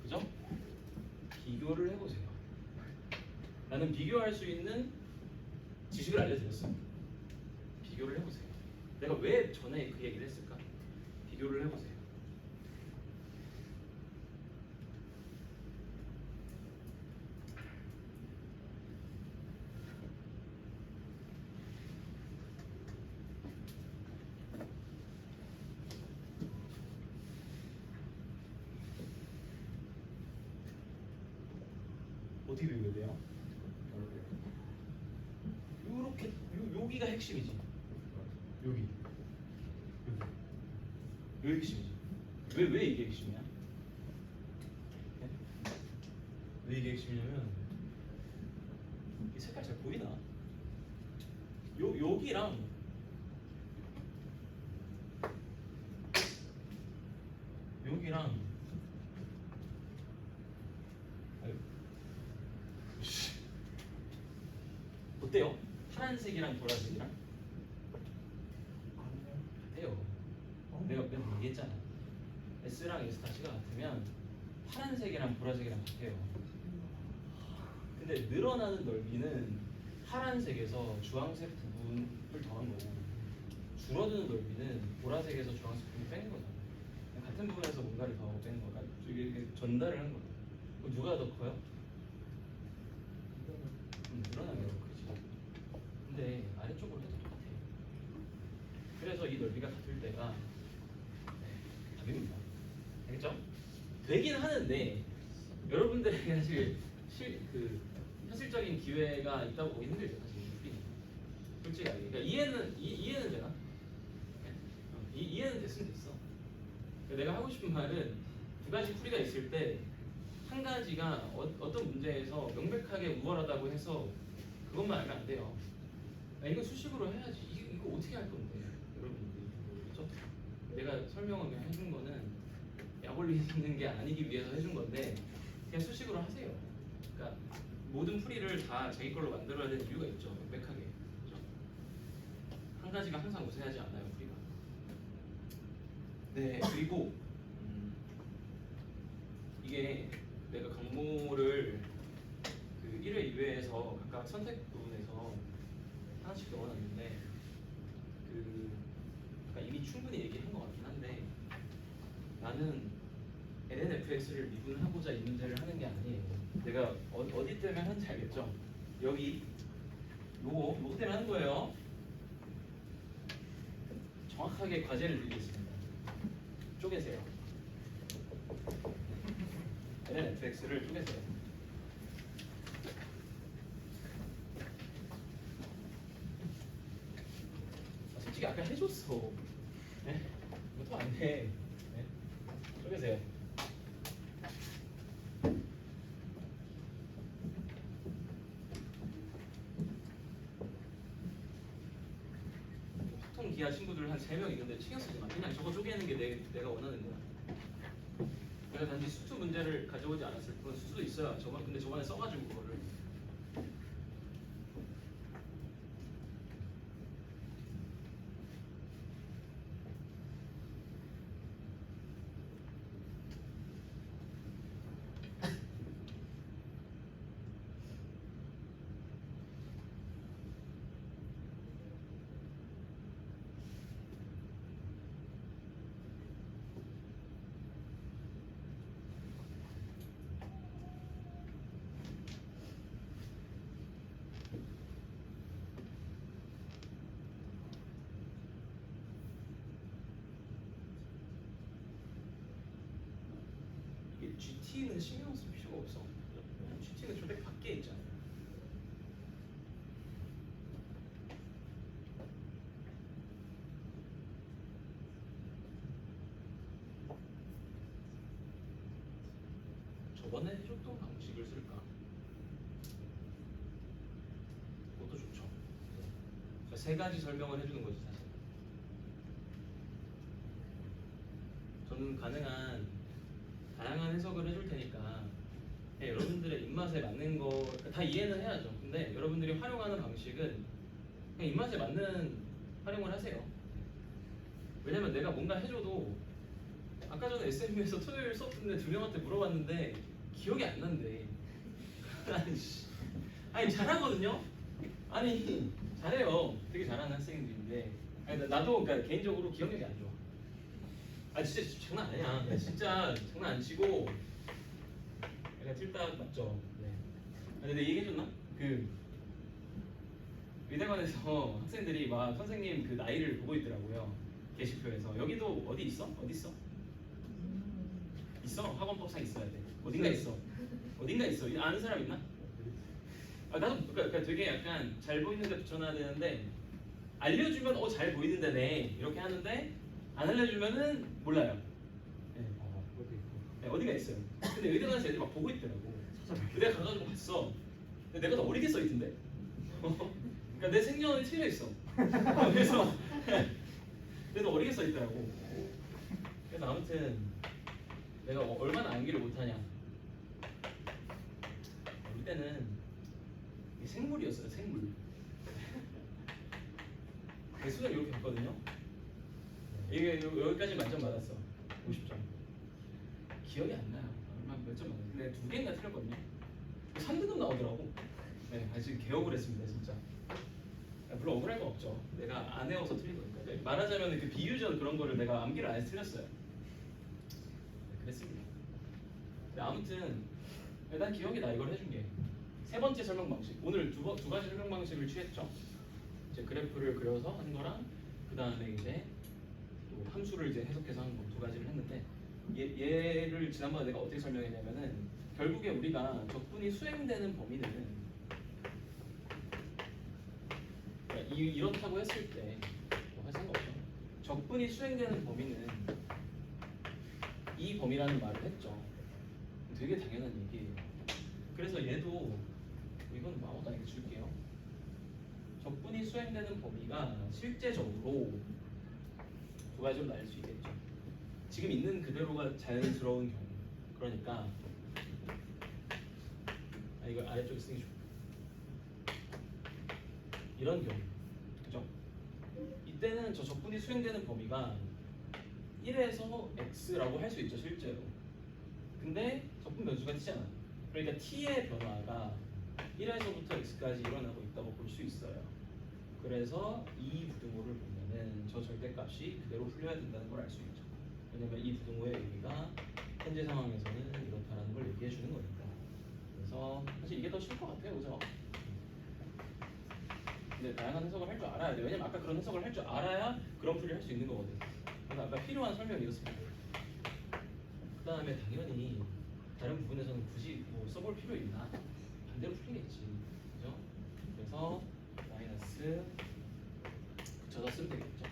그죠? 비교를 해보세요. 나는 비교할 수 있는 지식을 알려드렸어요. 비교를 해보세요. 내가 왜 전에 그 얘기를 했을까? 비교를 해보세요. 어떻게 비교해야 돼요? 요렇게 여기가 핵심이지. 여기 핵심이지. 왜 이게 핵심이야? 네? 왜 이게 핵심이냐면 이 색깔 잘 보이나? 여기랑 여기랑 아유. 어때요? 파란색이랑 보라색이랑 같아요. 내가 맨날 얘기했잖아. S랑 S 다시가 같으면 파란색이랑 보라색이랑 같아요. 근데 늘어나는 넓이는 파란색에서 주황색 부분을 더한 거고 줄어드는 넓이는 보라색에서 주황색 부분을 빼는 거잖아. 같은 부분에서 뭔가를 더 빼는 거가 이게 전달을 하는 거야. 그럼 누가 더 커요? 늘어나는 게 더 크지. 근데 아래쪽으로 해도 똑같아요. 그래서 이 넓이가 같을 때가 답입니다. 알겠죠? 되긴 하는데 여러분들에게 사실 그 현실적인 기회가 있다고 보기 힘들죠. 사실 솔직하게. 그러니까 이해는 되나? 이해는 됐으면 됐어. 그러니까 내가 하고 싶은 말은 두 가지 풀이가 있을 때 한 가지가 어떤 문제에서 명백하게 우월하다고 해서 그것만 알면 안 돼요. 이거 수식으로 해야지. 이거 어떻게 할 건데, 여러분들이. 그렇죠? 내가 설명을 그냥 해준 거는 약 올리는 게 아니기 위해서 해준 건데 그냥 수식으로 하세요. 그러니까 모든 풀이를 다 자기 걸로 만들어야 되는 이유가 있죠. 명백하게. 그렇죠? 한 가지가 항상 우세하지 않아요 우리가. 네 그리고 이게 내가 강모를 그 1회, 2회에서 각각 선택 부분에서 하나씩 넣어놨는데 그 아까 이미 충분히 얘기한 것 같긴 한데 나는 LNFX를 미분하고자 이 문제를 하는 게 아니에요. 내가 어디 때문에 하는지 알겠죠? 여기 요거 때문에 하는 거예요. 정확하게 과제를 드리겠습니다. 쪼개세요. LNFX를 쪼개세요. 솔직히 아까 해줬어. 네? 이것도 안 돼. 네? 쪼개세요. 소통 기하 친구들 한 3명 있는데 신경 쓰지 마. 그냥 저거 쪼개는 게 내가 원하는 거야. 내가 단지 수투 문제를 가져오지 않았을 뿐 수투도 있어요. 근데 저번에 써가지고 그거를. 이게 GT는 신경 쓸 필요가 없어. GT는 저백 밖에 있잖아. 저번에 해줬던 방식을 쓸까? 그것도 좋죠. 그러니까 3가지 설명을 해주는 거지 사실. 저는 가능한 다양한 해석을 해줄 테니까 여러분들의 입맛에 맞는 거 다 이해는 해야죠. 근데 여러분들이 활용하는 방식은 그냥 입맛에 맞는 활용을 하세요. 왜냐면 내가 뭔가 해줘도 아까 전에 SMU에서 토요일 수업 듣는데 2명한테 물어봤는데 기억이 안 난대. 아니 잘하거든요. 아니 잘해요. 되게 잘하는 학생들인데 아니, 나도 그러니까 개인적으로 기억력이 안 좋아. 아 진짜 장난 아니야. 나 진짜 장난 안 치고 약간 틀딱 맞죠. 네. 아, 근데 얘기해줬나? 그 의대관에서 학생들이 막 선생님 그 나이를 보고 있더라고요. 게시표에서. 여기도 어디 있어? 어디 있어? 있어? 학원법상 있어야 돼. 어딘가 있어. 어딘가 있어. 아는 사람 있나? 아 나도 그러니까 되게 약간 잘 보이는데 붙여놔야 되는데 알려주면 잘 보이는 데네 이렇게 하는데 안 알려주면은 몰라요. 네. 네, 어디가 있어요. 근데 의대관에서 애들이 막 보고 있더라고. 의대 가가지고 봤어. 근데 내가 더 어리게 써있던데. 그러니까 내 생년이 틀려 있어. 그래서 내가 더 어리게 써있더라고. 그래서 아무튼 내가 얼마나 암기를 못하냐. 우리 때는 생물이었어요. 생물. 수능 이렇게 봤거든요. 이게 여기까지 만점 받았어. 50점. 기억이 안 나요. 얼마 몇 점 받았어. 근데 2개인가 틀렸거든요. 3등급 나오더라고. 네, 지금 개억을 했습니다, 진짜. 물론 억울할 건 없죠. 내가 안 외워서 틀린 거니까. 그러니까 말하자면 그 비유전 그런 거를 내가 암기를 안 해서 틀렸어요. 네, 그랬습니다. 근데 아무튼 난 기억이 나. 이걸 해준 게. 3번째 설명 방식. 오늘 두 가지 설명 방식을 취했죠. 이제 그래프를 그려서 하는 거랑 그 다음에 이제 또 함수를 이제 해석해서 하는 거 2가지를 했는데 얘를 지난번에 내가 어떻게 설명했냐면은 결국에 우리가 적분이 수행되는 범위는 그러니까 이렇다고 했을 때 뭐 할 생각 없죠. 적분이 수행되는 범위는 이 범위라는 말을 했죠. 되게 당연한 얘기예요. 그래서 얘도 이건 아무것도 아니게 줄게요. 적분이 수행되는 범위가 실제적으로 2가지로 나뉠 수 있겠죠. 지금 있는 그대로가 자연스러운 경우. 그러니까 이거 아래쪽에 쓰기 좋고 이런 경우, 그죠? 이때는 저 적분이 수행되는 범위가 1에서 x라고 할 수 있죠 실제로. 근데 적분 변수가 t잖아. 그러니까 t의 변화가 1에서부터 x까지 일어나고 있다고 볼 수 있어요. 그래서 이 부등호를 보면은 저 절대값이 그대로 풀려야 된다는 걸 알 수 있죠. 왜냐면 이 부등호의 의미가 현재 상황에서는 이렇다라는 걸 얘기해 주는 거니까. 그래서 사실 이게 더 쉬울 것 같아요, 그죠? 근데 다양한 해석을 할 줄 알아야 돼. 왜냐면 아까 그런 해석을 할 줄 알아야 그런 풀이를 할 수 있는 거거든. 그래서 아까 필요한 설명이 이렇습니다. 그 다음에 당연히 다른 부분에서는 굳이 뭐 써볼 필요 있나? 반대로 풀리겠지, 그죠? 그래서 마이너스 붙여서 쓰면 되겠죠.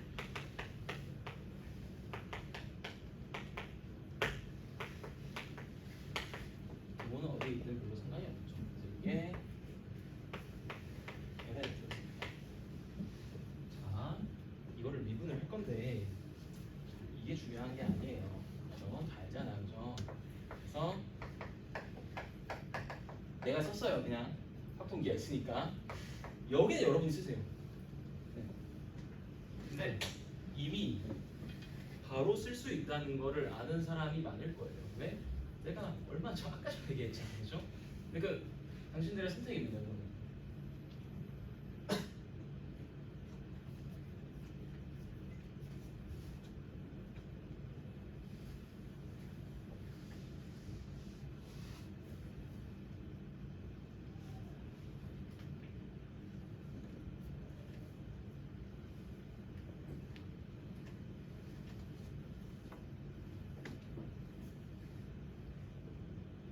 부분은 어디에 있든 별로 상관이 없죠. 그래서 이게 LL였습니다. 자, 이거를 미분을 할 건데 이게 중요한 게 아니에요. 그죠? 다 알잖아, 그죠? 그래서 내가 썼어요, 그냥 확통기가 있으니까. 여기는 여러분이 쓰세요. 네. 근데 이미 바로 쓸 수 있다는 거를 아는 사람이 많을 거예요. 왜? 내가 얼마 전 아까 전에 얘기했잖아, 그죠? 그러니까 당신들의 선택입니다, 이거는.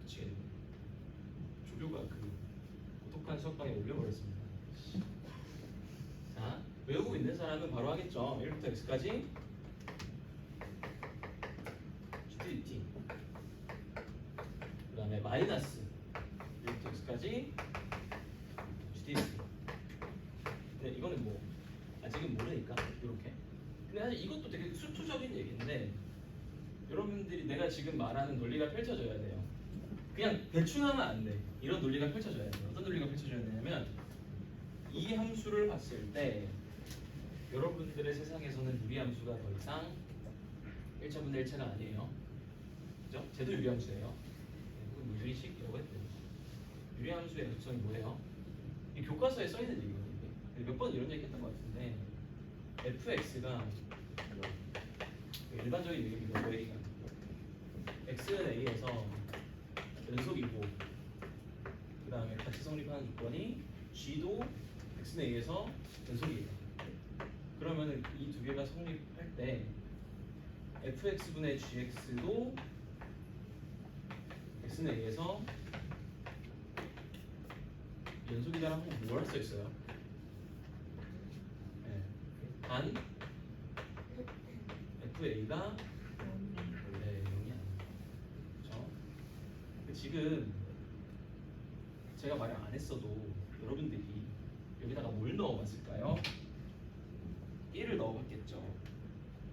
미치겠네. 조교가 그 고독한 수업방에 올려버렸습니다. 자, 외우고 있는 사람은 바로 하겠죠. 1부터 x까지 GDT, 그 다음에 마이너스 1부터 x까지 GDT. 근데 이거는 뭐 아직은 모르니까 이렇게. 근데 사실 이것도 되게 수투적인 얘기인데 여러분들이 내가 지금 말하는 논리가 펼쳐져야 돼요. 그냥 대충 하면 안 돼. 이런 논리가 펼쳐져야 돼요. 어떤 논리가 펼쳐져야 되냐면 이 함수를 봤을 때 여러분들의 세상에서는 유리함수가 더 이상 1차분의 1차가 아니에요. 그죠? 쟤도 유리함수예요. 혹은 뭐 유리식이라고 했대요. 유리함수의 연속성이 뭐예요? 이 교과서에 써있는 얘기거든요. 몇 번 이런 얘기 했던 것 같은데 fx가 일반적인 얘기입니다. 그 얘기가 x는 a에서 연속이고 그 다음에 같이 성립하는 조건이 g도 x는 a에서 연속이에요. 그러면은 이 두 개가 성립할 때 fx분의 gx도 x는 a에서 연속이다라고 뭘 할 수 있어요? 네. 단 fa가 네, 0이 아니에요. 그렇죠? 지금 제가 말을 안 했어도 여러분들이 여기다가 뭘 넣어봤을까요? 1을 넣어봤겠죠.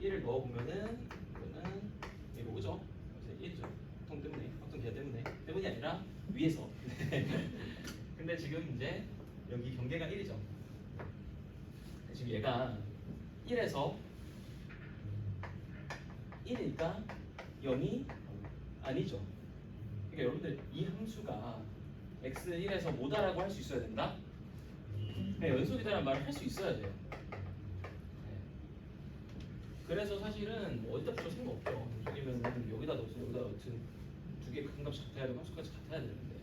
1을 넣어보면은 이거는 이거 오죠? 1이죠. 확통 때문에, 확통 기하 때문이 아니라 위에서. 근데 지금 이제 여기 경계가 1이죠. 지금 얘가 1에서 1이니까 0이 아니죠. 그러니까 여러분들 이 함수가 x는 1에서 뭐다라고 할 수 있어야 된다? 그냥 연속이다라는 말을 할 수 있어야 돼요. 네. 그래서 사실은 뭐 어디다 붙여 상관없죠. 연속이면은 여기다 넣든 여기다 넣든 두 개의 극한값이 같아야 되고 함수까지 같아야 되는데.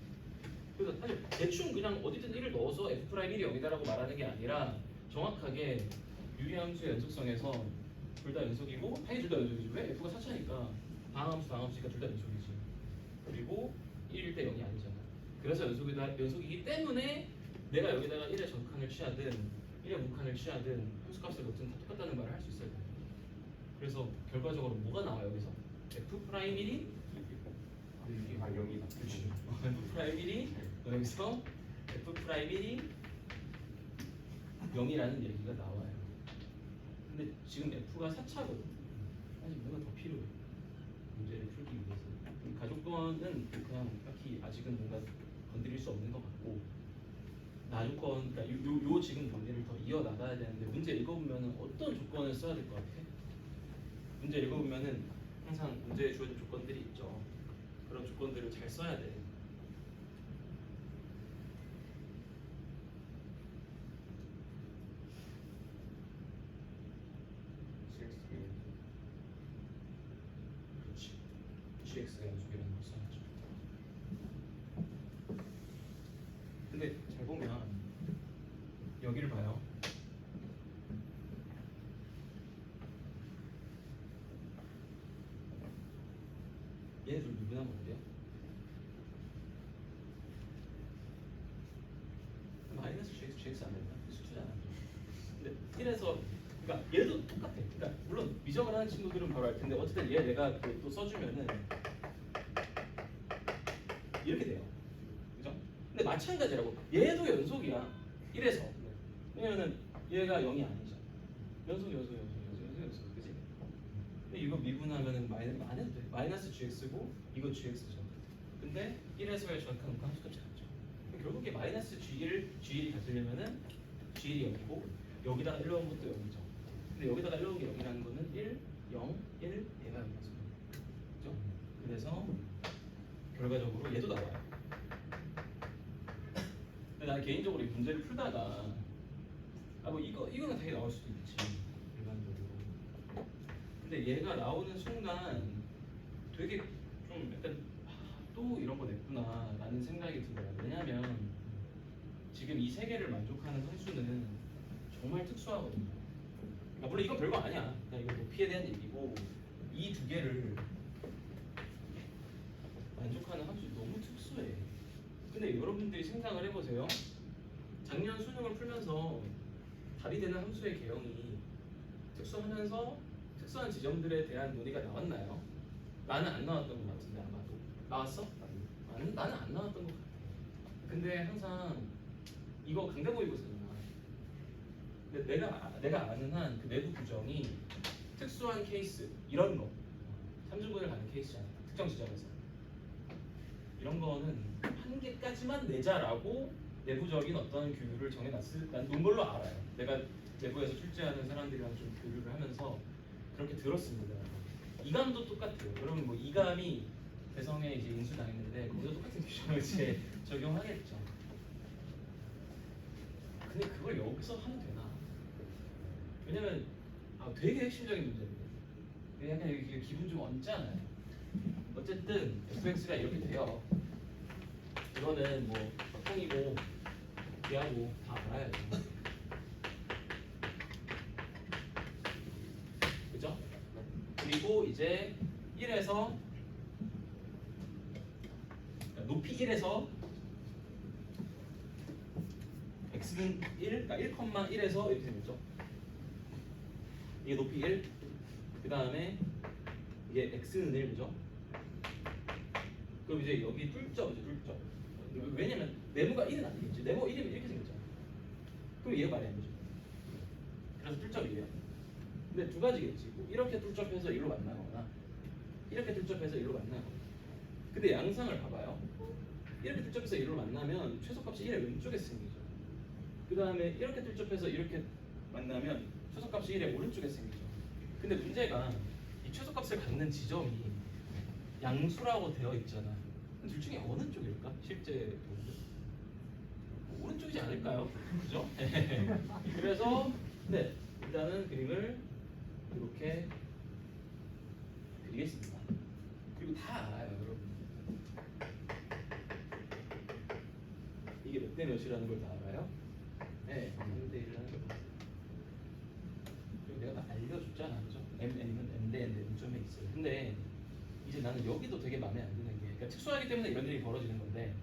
그래서 사실 대충 그냥 어디든 1을 넣어서 f'1이 0이다라고 말하는 게 아니라 정확하게 유리함수의 연속성에서 둘 다 연속이고 당연히 둘 다 연속이지. 왜? f가 4차니까 방함수니까 둘 다 연속이지. 그리고 1일 때 0이 아니잖아. 그래서 연속이기 때문에 내가 여기다가 1의 전칸을 취하든 1의 문칸을 취하든 함수값을 넣든 다 똑같다는 말을 할 수 있어요. 그래서 결과적으로 뭐가 나와요 여기서? f'1이 아 0이다. 그렇지. f'1이 여기서 f'1이 0이라는 얘기가 나와요. 근데 지금 f가 4차거든. 아직 뭔가 더 필요해. 문제를 풀기 위해서. 가족권은 그냥 딱히 아직은 뭔가 건드릴 수 없는 것 같고 나조건, 그러니까 요 지금 논리를 더 이어 나가야 되는데 문제 읽어보면은 어떤 조건을 써야 될 것 같아? 문제 읽어보면은 항상 문제에 주어진 조건들이 있죠. 그런 조건들을 잘 써야 돼. 그렇지. GX가 연속이라는 걸 써야죠. 근데 잘 보면 여기를 봐요. 얘네들 누구나 뭔데요? 마이너스 GX 안 된다. 수치잖아. 근데 1에서 그러니까 얘도 똑같아. 그러니까 물론 미적을 하는 친구들은 바로 알 텐데 어쨌든 얘 내가 또 써주면은 이렇게 돼요. 그죠? 근데 마찬가지라고. 얘도 연속이야. 1에서. 왜냐면은 얘가 0이 아니죠. 연속. 그지? 근데 이거 미분하면은 마이너스 안 해도 돼. 마이너스 GX고 이거 GX죠. 근데 1에서의 정확한 함수값이 같죠. 결국 이게 마이너스 G1이 같으려면은 G1이 0이고 여기다가 1 넣은 것도 0이죠. 근데 여기다가 1 넣은 게 0이라는 거는 1, 0, 1, 얘가 0이죠. 그죠? 그래서 결과적으로 얘도 나와요. 근데 난 개인적으로 이 문제를 풀다가 뭐 이거는 당연히 나올 수도 있지 일반적으로. 근데 얘가 나오는 순간 되게 좀 약간 또 이런 거 냈구나 라는 생각이 들어요. 왜냐면 지금 이 세 개를 만족하는 함수는 정말 특수하거든요. 물론 이건 별거 아니야. 그냥 이거 높이에 대한 얘기고 이 두 개를 만족하는 함수 너무 특수해. 근데 여러분들이 생각을 해보세요. 작년 수능을 풀면서 발휘되는 함수의 개형이 특수하면서 특수한 지점들에 대한 논의가 나왔나요? 나는 안 나왔던 것 같은데 아마도. 나왔어? 나는 안 나왔던 것 같아. 근데 항상 이거 강대모의고사잖아. 근데 내가 아는 한 그 내부 규정이 특수한 케이스 이런 거 3중분을 가는 케이스잖아. 특정 지점에서 이런 거는 한 개까지만 내자라고 내부적인 어떤 규율을 정해놨을 난 걸로 알아요. 내가 내부에서 출제하는 사람들이랑 좀 교류를 하면서 그렇게 들었습니다. 이감도 똑같아요. 여러분 뭐 이감이 대성에 이제 인수당했는데 거기도 똑같은 규정을 이제 적용하겠죠. 근데 그걸 여기서 하면 되나? 왜냐면 되게 핵심적인 문제인데 약간 여기 기분 좀 얹잖아요. 어쨌든 fx가 이렇게 돼요. 이거는 뭐 통이고 비하고 다 알아야죠. 그죠? 그리고 이제 1에서 높이 1에서 x는 1, 그러니까 1,1에서 이렇게 생겼죠. 이게 높이 1, 그 다음에 이게 x는 1이죠. 그럼 이제 여기 뚫죠, 이제 뚫죠. 왜냐면 네모가 1은 아니겠지. 네모 1이면 이렇게 생겼잖아. 그럼 얘가 말이 안 되죠. 그래서 뚫접이에요. 근데 두 가지겠지. 뭐 이렇게 뚫접해서 1로 만나거나 이렇게 뚫접해서 1로 만나거나. 근데 양상을 봐봐요. 이렇게 뚫접해서 1로 만나면 최소값이 1의 왼쪽에 생기죠. 그 다음에 이렇게 뚫접해서 이렇게 만나면 최소값이 1의 오른쪽에 생기죠. 근데 문제가 이 최소값을 갖는 지점이 양수라고 되어 있잖아. 둘 중에 어느 쪽일까? 실제 오른쪽이지 않을까요? 그죠? 그래서 네, 일단은 그림을 이렇게 그리겠습니다. 그리고 다 알아요, 여러분. 이게 몇 대 몇이라는 걸 다 알아요? 네, 3대 1이라는 걸 다 알아요. 그리고 내가 다 알려줬잖아, 그죠? mn은 m 대 n 대 점에 있어요. 근데 이제 나는 여기도 되게 마음에 안 드는 게, 그러니까 특수하기 때문에 이런 일이 벌어지는 건데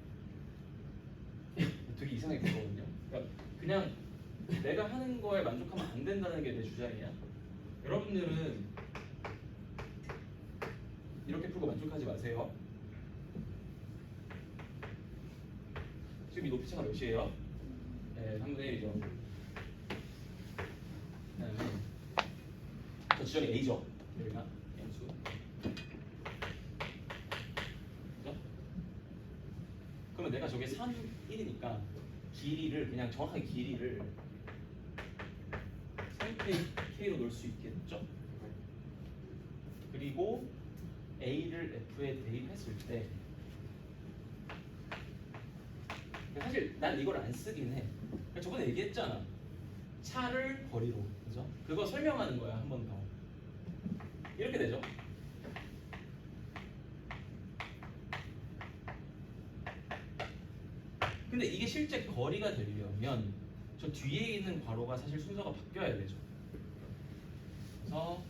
되게 이상하게 보거든요. 그러니까 그냥 내가 하는 거에 만족하면 안 된다는 게 내 주장이야. 여러분들은 이렇게 풀고 만족하지 마세요. 지금 이 높이차가 몇이에요? 네, 3분의 1이죠. 그다음에 저 지점이 A죠. 여기가 N수. 그죠? 그러면 내가 저게 3, 1이니까 길이를 그냥 정확하게 길이를 3k로 놓을 수 있겠죠? 그리고 A를 F에 대입했을 때 사실 난 이걸 안 쓰긴 해. 저번에 얘기했잖아. 차를 거리로, 그죠? 그거 설명하는 거야 한 번 더. 이렇게 되죠? 근데 이게 실제 거리가 되려면 저 뒤에 있는 괄호가 사실 순서가 바뀌어야 되죠. 그래서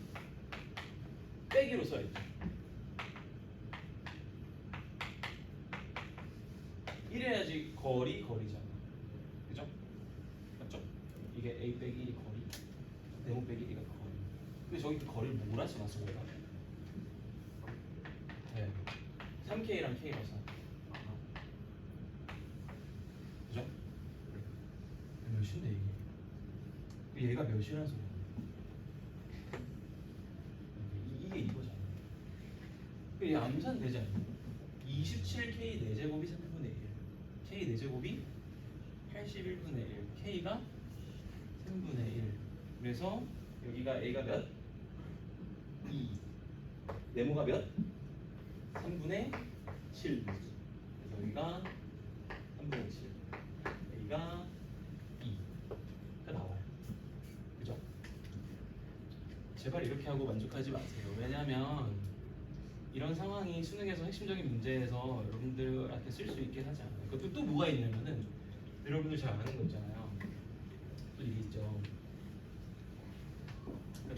빼기로 써야죠. 이래야지 거리잖아. 그죠? 맞죠? 이게 A 빼기 1이 거리, 네모 빼기 1가 거리. 근데 저기 거리를 뭐라 써놨어, 내가? 네. 3K랑 K가 써. 그죠? 몇인데 이게? 얘가 몇이라는 소리야? 이게 이거잖아. 이게 암산 되지 않니? 27K 4제곱이 3분의 1, K 4제곱이 81분의 1, K가 3분의 1. 그래서 여기가 A가 몇? 2. 네모가 몇? 3분의 7. 그래서 여기가 3분의 7. A가 2가 나와요. 그죠? 제발 이렇게 하고 만족하지 마세요. 왜냐하면 이런 상황이 수능에서 핵심적인 문제에서 여러분들한테 쓸 수 있게 하지 않아요. 그것도 또 뭐가 있냐면은 여러분들 잘 아는 거 있잖아요. 또 이게 있죠.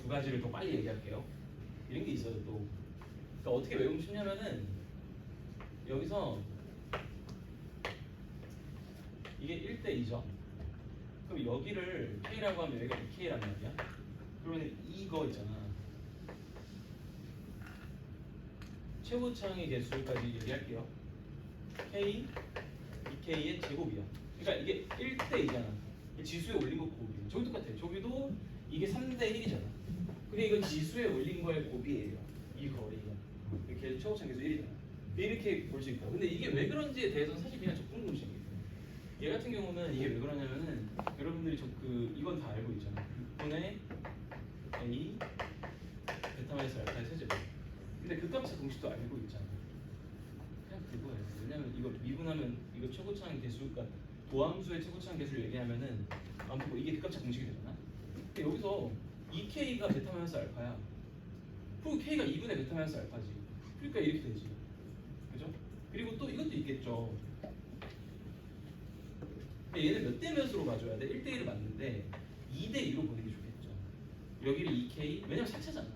두 가지를 더 빨리 얘기할게요. 이런 게 있어요 또. 그러니까 어떻게 외우면 쉽냐면은 여기서 이게 1대2죠. 그럼 여기를 K라고 하면 여기가 2K란 말이야. 그러면 이거 있잖아. 최고창의 개수까지 얘기할게요. K, 2K의 제곱이야. 그러니까 이게 1대2잖아. 지수에 올린 거 곱이에요. 저기 똑같아요. 저기도 이게 3대1이잖아. 근데 이건 지수에 올린 거의 곱이에요. 이 거리가. 이렇게 최고창 개수 1이잖아. 이렇게 볼 수 있다. 근데 이게 왜 그런지에 대해서는 사실 그냥 적분 공식이에요. 얘 같은 경우는 이게 왜 그러냐면은 여러분들이 이건 다 알고 있잖아. 6분의 A 베타 마이너스 알파의 세제곱. 근데 그 값의 공식도 알고 있잖아. 그냥 그거예요. 왜냐면 이거 미분하면 이거 최고차항 개수가 도함수의 최고차항 개수를 얘기하면은 아무튼 이게 그 값의 공식이 되잖아. 근데 여기서 2K가 베타 마이너스 알파야. 그리고 K가 2분의 베타 마이너스 알파지. 그러니까 이렇게 되지. 그죠? 그리고 또 이것도 있겠죠. 근데 얘는 몇 대 몇으로 봐줘야 돼? 1대1을 맞는데 2대2로 보는 게 좋겠죠. 여기를 2K, 왜냐면 4차잖아.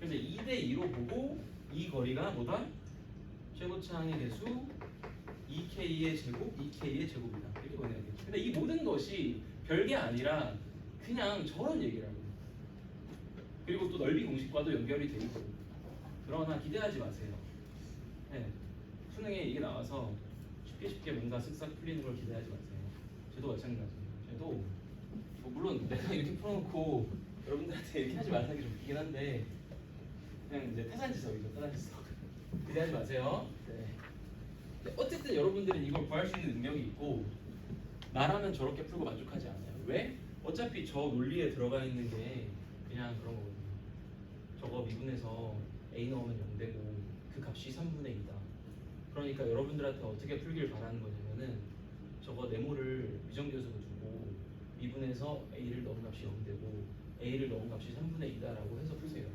그래서 2대2로 보고 이 거리가 뭐다? 최고차항의 개수 2K의 제곱, 2K의 제곱이다. 이렇게 보내야겠죠. 근데 이 모든 것이 별게 아니라 그냥 저런 얘기라고. 그리고 또 넓이 공식과도 연결이 돼 있고. 그러나 기대하지 마세요. 네. 수능에 이게 나와서 쉽게 뭔가 쓱싹 풀리는 걸 기대하지 마세요. 저도 마찬가지예요. 저도 뭐 물론 내가 이렇게 풀어놓고 여러분들한테 이렇게 하지 말라는 게 좀 웃기긴 한데 그냥 이제 태산지석이죠. 태산지석. 기대하지 마세요. 네. 어쨌든 여러분들은 이걸 구할 수 있는 능력이 있고 나라면 저렇게 풀고 만족하지 않아요. 왜? 어차피 저 논리에 들어가 있는 게 그냥 그런 거거든요. 저거 미분해서 A 넣으면 0되고 그 값이 3분의 2다. 그러니까 여러분들한테 어떻게 풀길 바라는 거냐면은 저거 네모를 미정계수로 두고 미분해서 A를 넣은 값이 0되고 A를 넣은 값이 3분의 2다라고 해서 푸세요.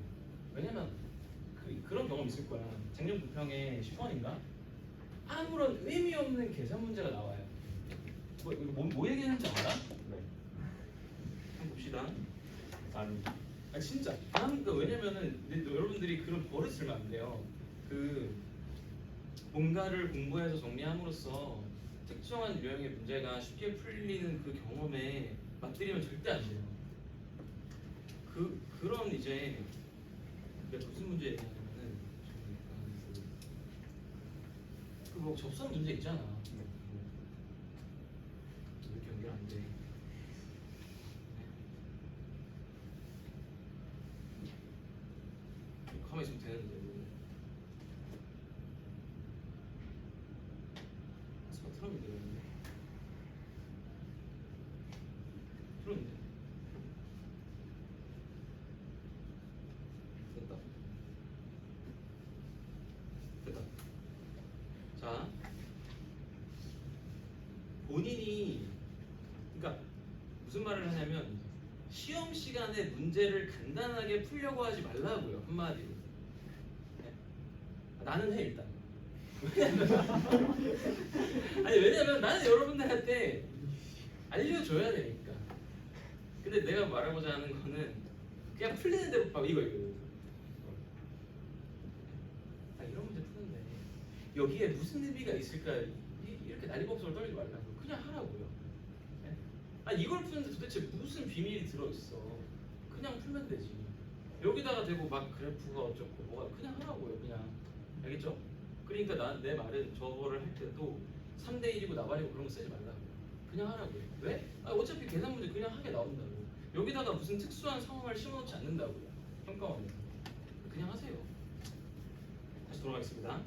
왜냐면 그런 경험 있을 거야. 작년 부평에 10번인가? 아무런 의미 없는 계산 문제가 나와요. 뭐 얘기하는지 알아? 네. 한번 봅시다. 아니. 진짜. 그러니까 왜냐면은 여러분들이 그런 버릇을 들면 안 돼요. 뭔가를 공부해서 정리함으로써 특정한 유형의 문제가 쉽게 풀리는 그 경험에 맞들이면 절대 안 돼요. 그런 이제 무슨 문제 얘기하냐면은 뭐 접선 문제 있잖아. 이렇게 연결 안 돼. 가만히 있으면 되는데. 스파 틀어면 되는데. 풀면 돼. 됐다. 됐다. 자, 본인이 그러니까 무슨 말을 하냐면 시험 시간에 문제를 간단하게 풀려고 하지 말라고요. 한마디로. 네? 나는 해 일단. 아니 왜냐면 나는 여러분들한테 알려줘야 되니까. 근데 내가 말하고자 하는 거는 그냥 풀리는 대로 봐. 이거. 아 이런 문제 푸는데 여기에 무슨 의미가 있을까? 이렇게 난리법석을 떨지 말라고. 그냥 하라고요. 네? 아 이걸 푸는데 도대체 무슨 비밀이 들어있어? 그냥 풀면 되지. 여기다가 대고 막 그래프가 어쩌고 뭐가 그냥 하라고요. 그냥 알겠죠? 그러니까 내 말은 저거를 할 때도 3대 1이고 나발이고 그런 거 쓰지 말라고. 그냥 하라고요. 왜? 아, 어차피 계산 문제 그냥 하게 나온다고. 여기다가 무슨 특수한 상황을 심어놓지 않는다고요. 평가원에. 그냥 하세요. 다시 돌아가겠습니다. 네.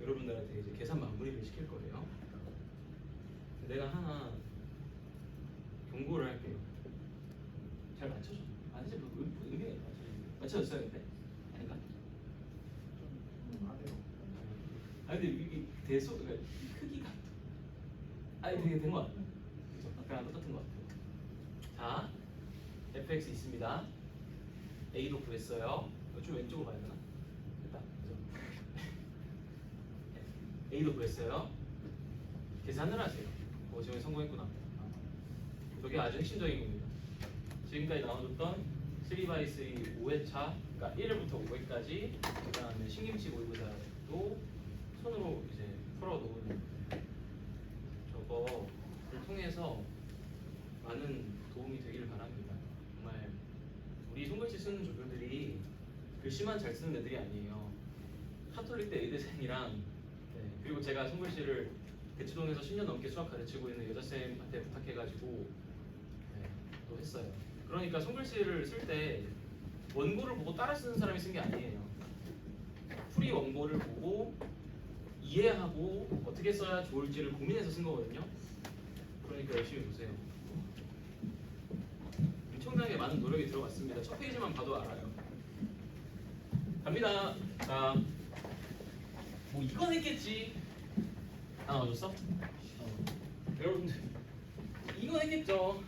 여러분들한테 이제 계산 마무리를 시킬 거예요. 내가 하나 경고를 할게요. 잘 맞춰줘. 아니지 뭐 의미가 맞춰졌어요 근데? 아닌가? 아 근데 이게 그러니까 이 크기가 아니 되게 된 것 같아. 그죠? 아까랑 똑같은 것 같아요. 자, fx 있습니다. a도 구했어요. 좀 왼쪽으로 가야 되나? 됐다. 그죠? a도 구했어요. 계산을 하세요. 지금 성공했구나. 저게 아주 핵심적인 겁니다. 지금까지 나눠줬던 3x3 5회차, 그러니까 1회부터 5회까지, 그 다음에 신김치 모의고사도 손으로 이제 풀어놓은 저거를 통해서 많은 도움이 되길 바랍니다. 정말 우리 손글씨 쓰는 조교들이 글씨만 잘 쓰는 애들이 아니에요. 카톨릭대 의대생이랑 그리고 제가 손글씨를 대치동에서 10년 넘게 수학 가르치고 있는 여자쌤한테 부탁해가지고 또 했어요. 그러니까 손글씨를 쓸 때 원고를 보고 따라 쓰는 사람이 쓴 게 아니에요. 풀이 원고를 보고 이해하고 어떻게 써야 좋을지를 고민해서 쓴 거거든요. 그러니까 열심히 보세요. 엄청나게 많은 노력이 들어갔습니다. 첫 페이지만 봐도 알아요. 갑니다. 자, 뭐 이건 했겠지. 다 나와줬어? 여러분들 이건 했겠죠.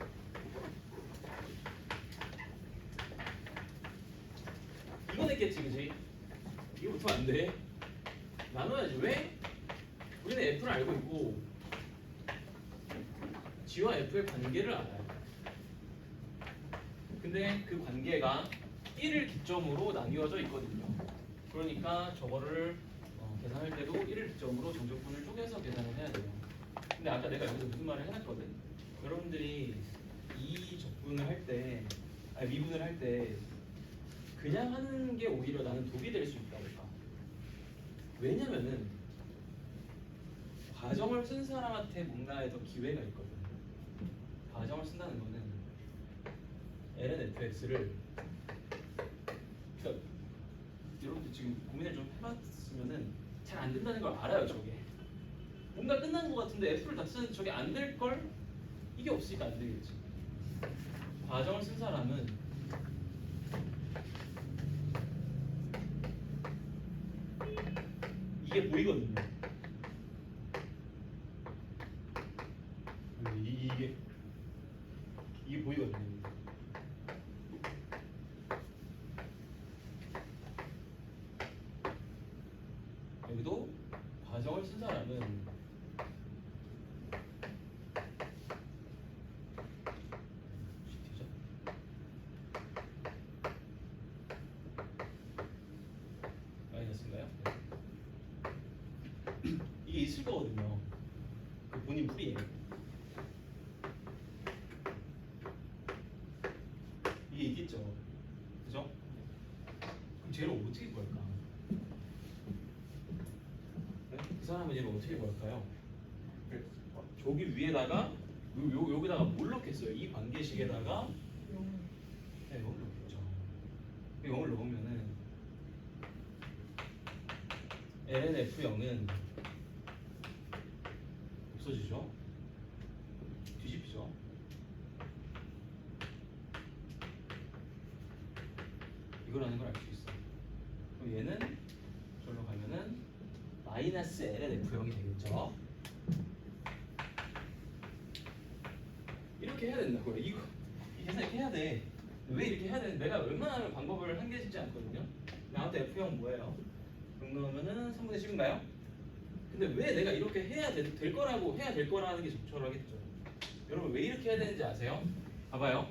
이건 했겠지, 그지? 이거 붙으면 안 돼. 나눠야지. 왜? 우리는 F를 알고 있고 G와 F의 관계를 알아요. 근데 그 관계가 1을 기점으로 나뉘어져 있거든요. 그러니까 저거를 계산할 때도 1을 기점으로 정적분을 쪼개서 계산을 해야 돼요. 근데 아까 내가 여기서 무슨 말을 해놨거든. 여러분들이 이 적분을 할 때, 아니 미분을 할 때 그냥 하는 게 오히려 나는 독이 될 수 있다고 봐. 왜냐면은 과정을 쓴 사람한테 뭔가에 더 기회가 있거든. 과정을 쓴다는 거는 ln fx를 그러니까 여러분들 지금 고민을 좀 해봤으면은 잘 안 된다는 걸 알아요. 저게 뭔가 끝난 것 같은데 f를 다 쓰는데 저게 안 될 걸? 이게 없으니까 안 되겠지. 과정을 쓴 사람은 이게 보이거든요. 이게 보이거든요. 여기도 과정을 쓴 사람은 되죠? 마이너스인가요? 이게 있을 거거든요. 그 본인 풀이에요. 이게 있겠죠. 그죠? 그럼 쟤를 어떻게 구할까? 네? 그 사람은 얘를 어떻게 구할까요? 저기 위에다가 여기다가 뭘 넣겠어요? 이 관계식에다가 네, 0을 넣겠죠. 0을 넣으면은 ln f0은 없어지죠. 이거라는 걸 알 수 있어. 그럼 얘는 저기로 가면은 마이너스 ln f0이 되겠죠. 이렇게 해야 된다고요. 이거 이 계산 이렇게 해야 돼. 왜 이렇게 해야 되는데 내가 웬만하면 방법을 한계짓지 않거든요. 나한테 f0 뭐예요? 0 넣으면은 3분의 10인가요? 근데 왜 내가 이렇게 해야 될 거라고 해야 될 거라는 게 적절하겠죠. 여러분 왜 이렇게 해야 되는지 아세요? 봐봐요.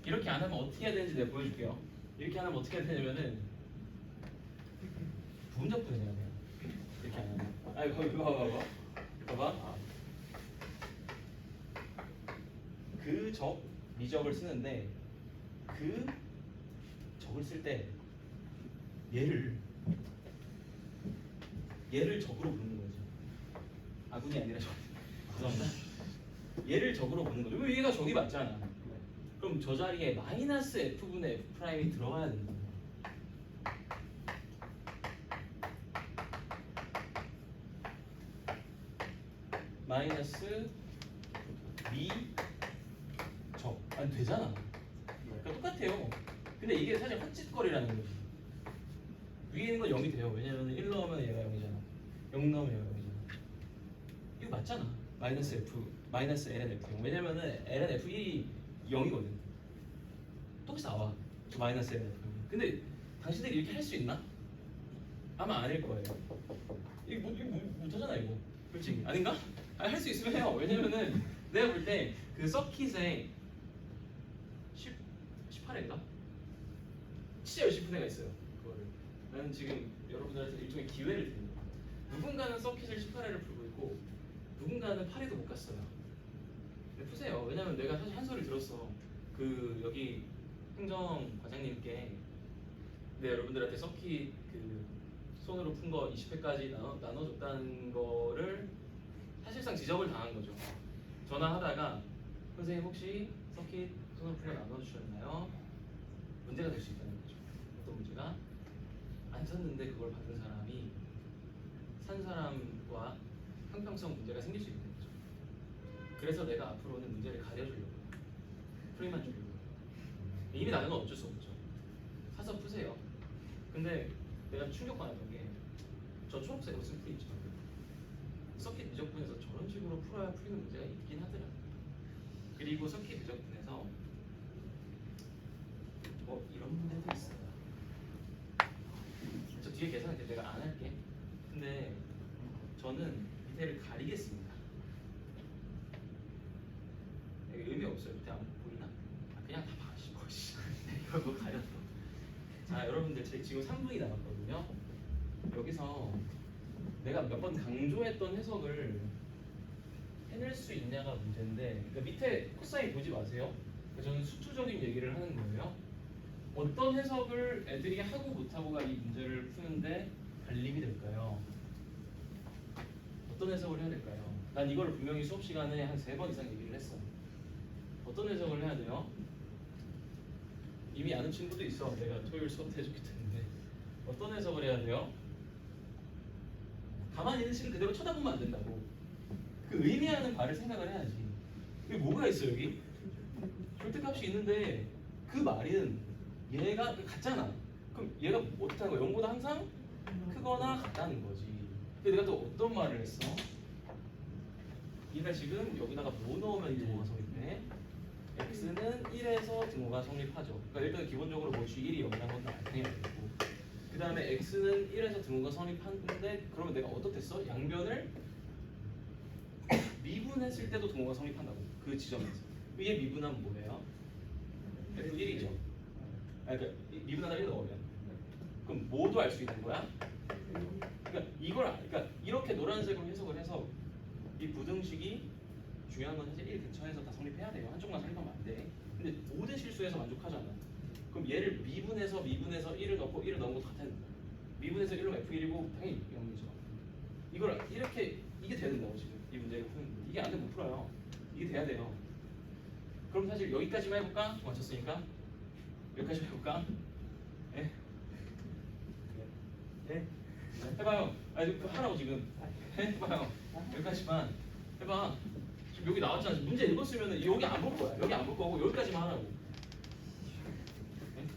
이렇게 안 하면 어떻게 해야 되는지 내가 보여줄게요. 이렇게 안 하면 어떻게 해야 되냐면은 부분적분을 해야 돼요. 이렇게 안 하면. 아 이거 봐봐. 그 적 미적을 쓰는데 그 적을 쓸 때 얘를 적으로 보는 거죠. 아군이 아니라 적. 죄송합니다. 얘를 적으로 보는 거죠. 왜 얘가 적이 맞잖아. 그럼 저 자리에 마이너스 f분의 f 프라임이 들어가야 된다. 마이너스 미 적. 아니 되잖아. 그러니까 똑같아요. 근데 이게 사실 헛짓거리라는 거지. 위에 있는 건 0이 돼요. 왜냐면 1 넣으면 얘가 0이잖아. 0 넣으면 얘가 0이잖아. 이거 맞잖아. 마이너스 f 마이너스 ln f0. 왜냐면은 ln f1이 0이거든. 똑같이 나와. 저 마이너스 ln f0. 근데 당신들이 이렇게 할 수 있나? 아마 아닐 거예요. 이거 못하잖아 이거. 솔직히 아닌가? 아니, 할 수 있으면 해요. 왜냐면은 내가 볼 때 그 서킷에 18회인가? 진짜 열심히 푼 애가 있어요. 그거를. 나는 지금 여러분들한테 일종의 기회를 드립니다. 누군가는 서킷을 18회를 풀고 있고 누군가는 8회도 못 갔어요. 근데 푸세요. 왜냐면 내가 사실 한 소리 들었어. 그 여기 행정 과장님께 내 여러분들한테 서킷 그 손으로 푼 거 20회까지 나눠줬다는 거를 사실상 지적을 당한 거죠. 전화하다가 선생님 혹시 서킷 손으로 푼 거 나눠주셨나요? 문제가 될 수 있다는 거죠. 어떤 문제가? 안 썼는데 그걸 받은 사람이 산 사람과 형평성 문제가 생길 수 있는 거죠. 그래서 내가 앞으로는 문제를 가려주려고 프리만 주려고 이미 나는 건 어쩔 수 없죠. 사서 푸세요. 근데 내가 충격받았던 게 저 초록색 무슨 풀 있죠. 서킷 미적분에서 저런 식으로 풀어야 풀리는 문제가 있긴 하더라. 그리고 서킷 미적분에서 뭐 이런 문제도 있어요. 저 뒤에 계산할 때 내가 안 할게. 근데 저는 밑에를 가리겠습니다. 이게 의미 없어요. 밑에 안 보이나? 그냥 다 봐시고 이거 뭐 가렸어. 자 여러분들 지금 3분이 남았거든요. 여기서 내가 몇 번 강조했던 해석을 해낼 수 있냐가 문제인데 그러니까 밑에 코사인 보지 마세요. 그러니까 저는 수투적인 얘기를 하는 거예요. 어떤 해석을 애들이 하고 못하고가 이 문제를 푸는데 갈림이 될까요? 어떤 해석을 해야 될까요? 난 이걸 분명히 수업 시간에 한 3번 이상 얘기를 했어. 어떤 해석을 해야 돼요? 이미 아는 친구도 있어. 내가 토요일 수업 때 해줬기 때문에. 어떤 해석을 해야 돼요? 가만히 있는 친구 그대로 쳐다보면 안 된다고. 그 의미하는 바를 생각을 해야지. 여기 뭐가 있어 여기? 절대값이 있는데 그 말은 얘가 같잖아. 그럼 얘가 어떻게 하는 거야? 0보다 항상 크거나 같다는 거지. 근데 내가 또 어떤 말을 했어? 얘가 지금 여기다가 뭐 넣으면 등호가 성립해? x는 1에서 등호가 성립하죠. 그러니까 일단 기본적으로 뭐 g1이 0이라는 건 당연히 알겠고 그 다음에 x는 1에서 등호가 성립하는데 그러면 내가 어떻겠어? 양변을 미분했을 때도 등호가 성립한다고 그 지점에서 얘 미분하면 뭐예요? f1이죠. 그러니까 미분하다 1 넣으면 그럼 뭐도 알 수 있는 거야? 그러니까 이렇게 노란색으로 해석을 해서 이 부등식이 중요한 건 사실 1 근처에서 다 성립해야 돼요. 한쪽만 성립하면 안 돼. 근데 모든 실수에서 만족하잖아. 그럼 얘를 미분해서 1을 넣고 1을 넣은 것도 같은 거야. 미분해서 1로 F1이고 당연히 0이죠. 이걸 이렇게 이게 돼야 된다고 지금 이 문제를 푸는 거. 이게 안 되면 못 풀어요. 이게 돼야 돼요. 그럼 사실 여기까지만 해볼까? 맞췄으니까 여기까지만 해볼까? 예? 예? 해봐요. 아니 하라고 지금 해봐요. 여기까지만 해봐. 지금 여기 나왔잖아. 문제 읽었으면 여기 안 볼 거야. 여기 안 볼 거고 여기까지만 하라고. 네?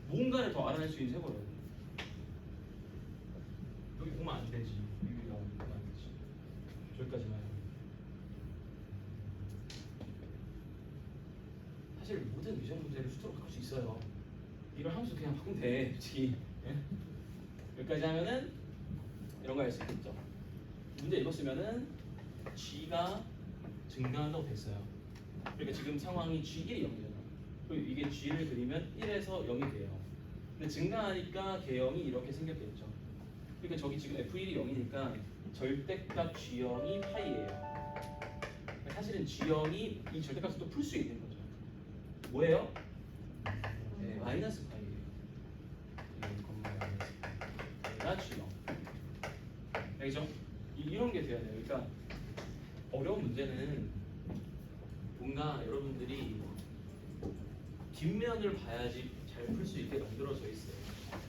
뭔가를 더 알아낼 수 있는 세모예요. 여기 보면 안 되지. 여기 보면 안 되지. 여기까지만. 사실 모든 위정 문제를 수적으로 바꿀 수 있어요. 이걸 함수 그냥 바꾸면 돼, 솔직히. 예? 여기까지 하면은 이런 거 할 수 있겠죠. 문제 읽었으면은 G가 증가한다고 됐어요. 그러니까 지금 상황이 G1이 0이잖아. 그리고 이게 G를 그리면 1에서 0이 돼요. 근데 증가하니까 개형이 이렇게 생겼겠죠. 그러니까 저기 지금 F1이 0이니까 절대값 G0이 파이예요. 사실은 G0이 이 절대값을 또 풀 수 있는 거죠. 뭐예요? 네, 마이너스 파이예요. 1, 마이너스 파이가 G0. 알겠죠? 이런 게 돼야 돼요. 그러니까 어려운 문제는 뭔가 여러분들이 뒷면을 봐야지 잘 풀 수 있게 만들어져 있어요.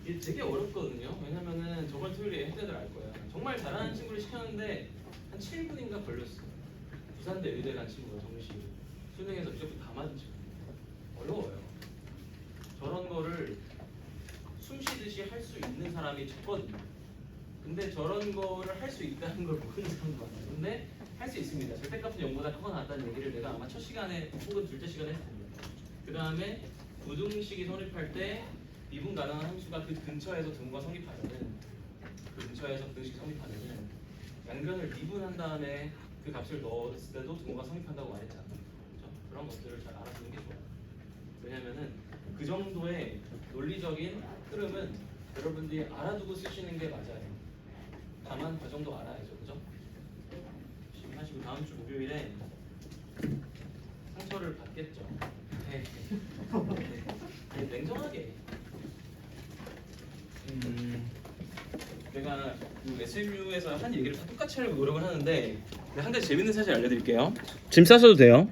이게 되게 어렵거든요. 왜냐면은 저번 토요일에 학생들 알 거예요. 정말 잘하는 친구를 시켰는데 한 7분인가 걸렸어. 부산대 의대 간 친구가 정시 수능에서 무조건 다 맞은 친구. 어려워요. 저런 거를 숨 쉬듯이 할 수 있는 사람이 적거든요. 근데 저런 거를 할 수 있다는 걸 모르는 사람도 많아요. 근데 할 수 있습니다. 절대값은 0보다 크거나 같다는 얘기를 내가 아마 첫 시간에 혹은 둘째 시간에 했을 겁니다. 그 다음에 부등식이 성립할 때 미분 가능한 함수가 그 근처에서 등과 성립하면은 그 근처에서 부등식이 성립하면은 양변을 미분한 다음에 그 값을 넣었을 때도 등과 성립한다고 말했잖아요. 그렇죠? 그런 것들을 잘 알아두는 게 좋아요. 왜냐면은 그 정도의 논리적인 흐름은 여러분들이 알아두고 쓰시는 게 맞아요. 다만 그 정도 알아야죠, 그죠? 열심히 하시고 다음 주 목요일에 상처를 받겠죠. 네. 네, 냉정하게. 내가 그 SMU에서 한 얘기를 다 똑같이 하려고 노력을 하는데 한 가지 재밌는 사실 알려드릴게요. 짐 싸셔도 돼요.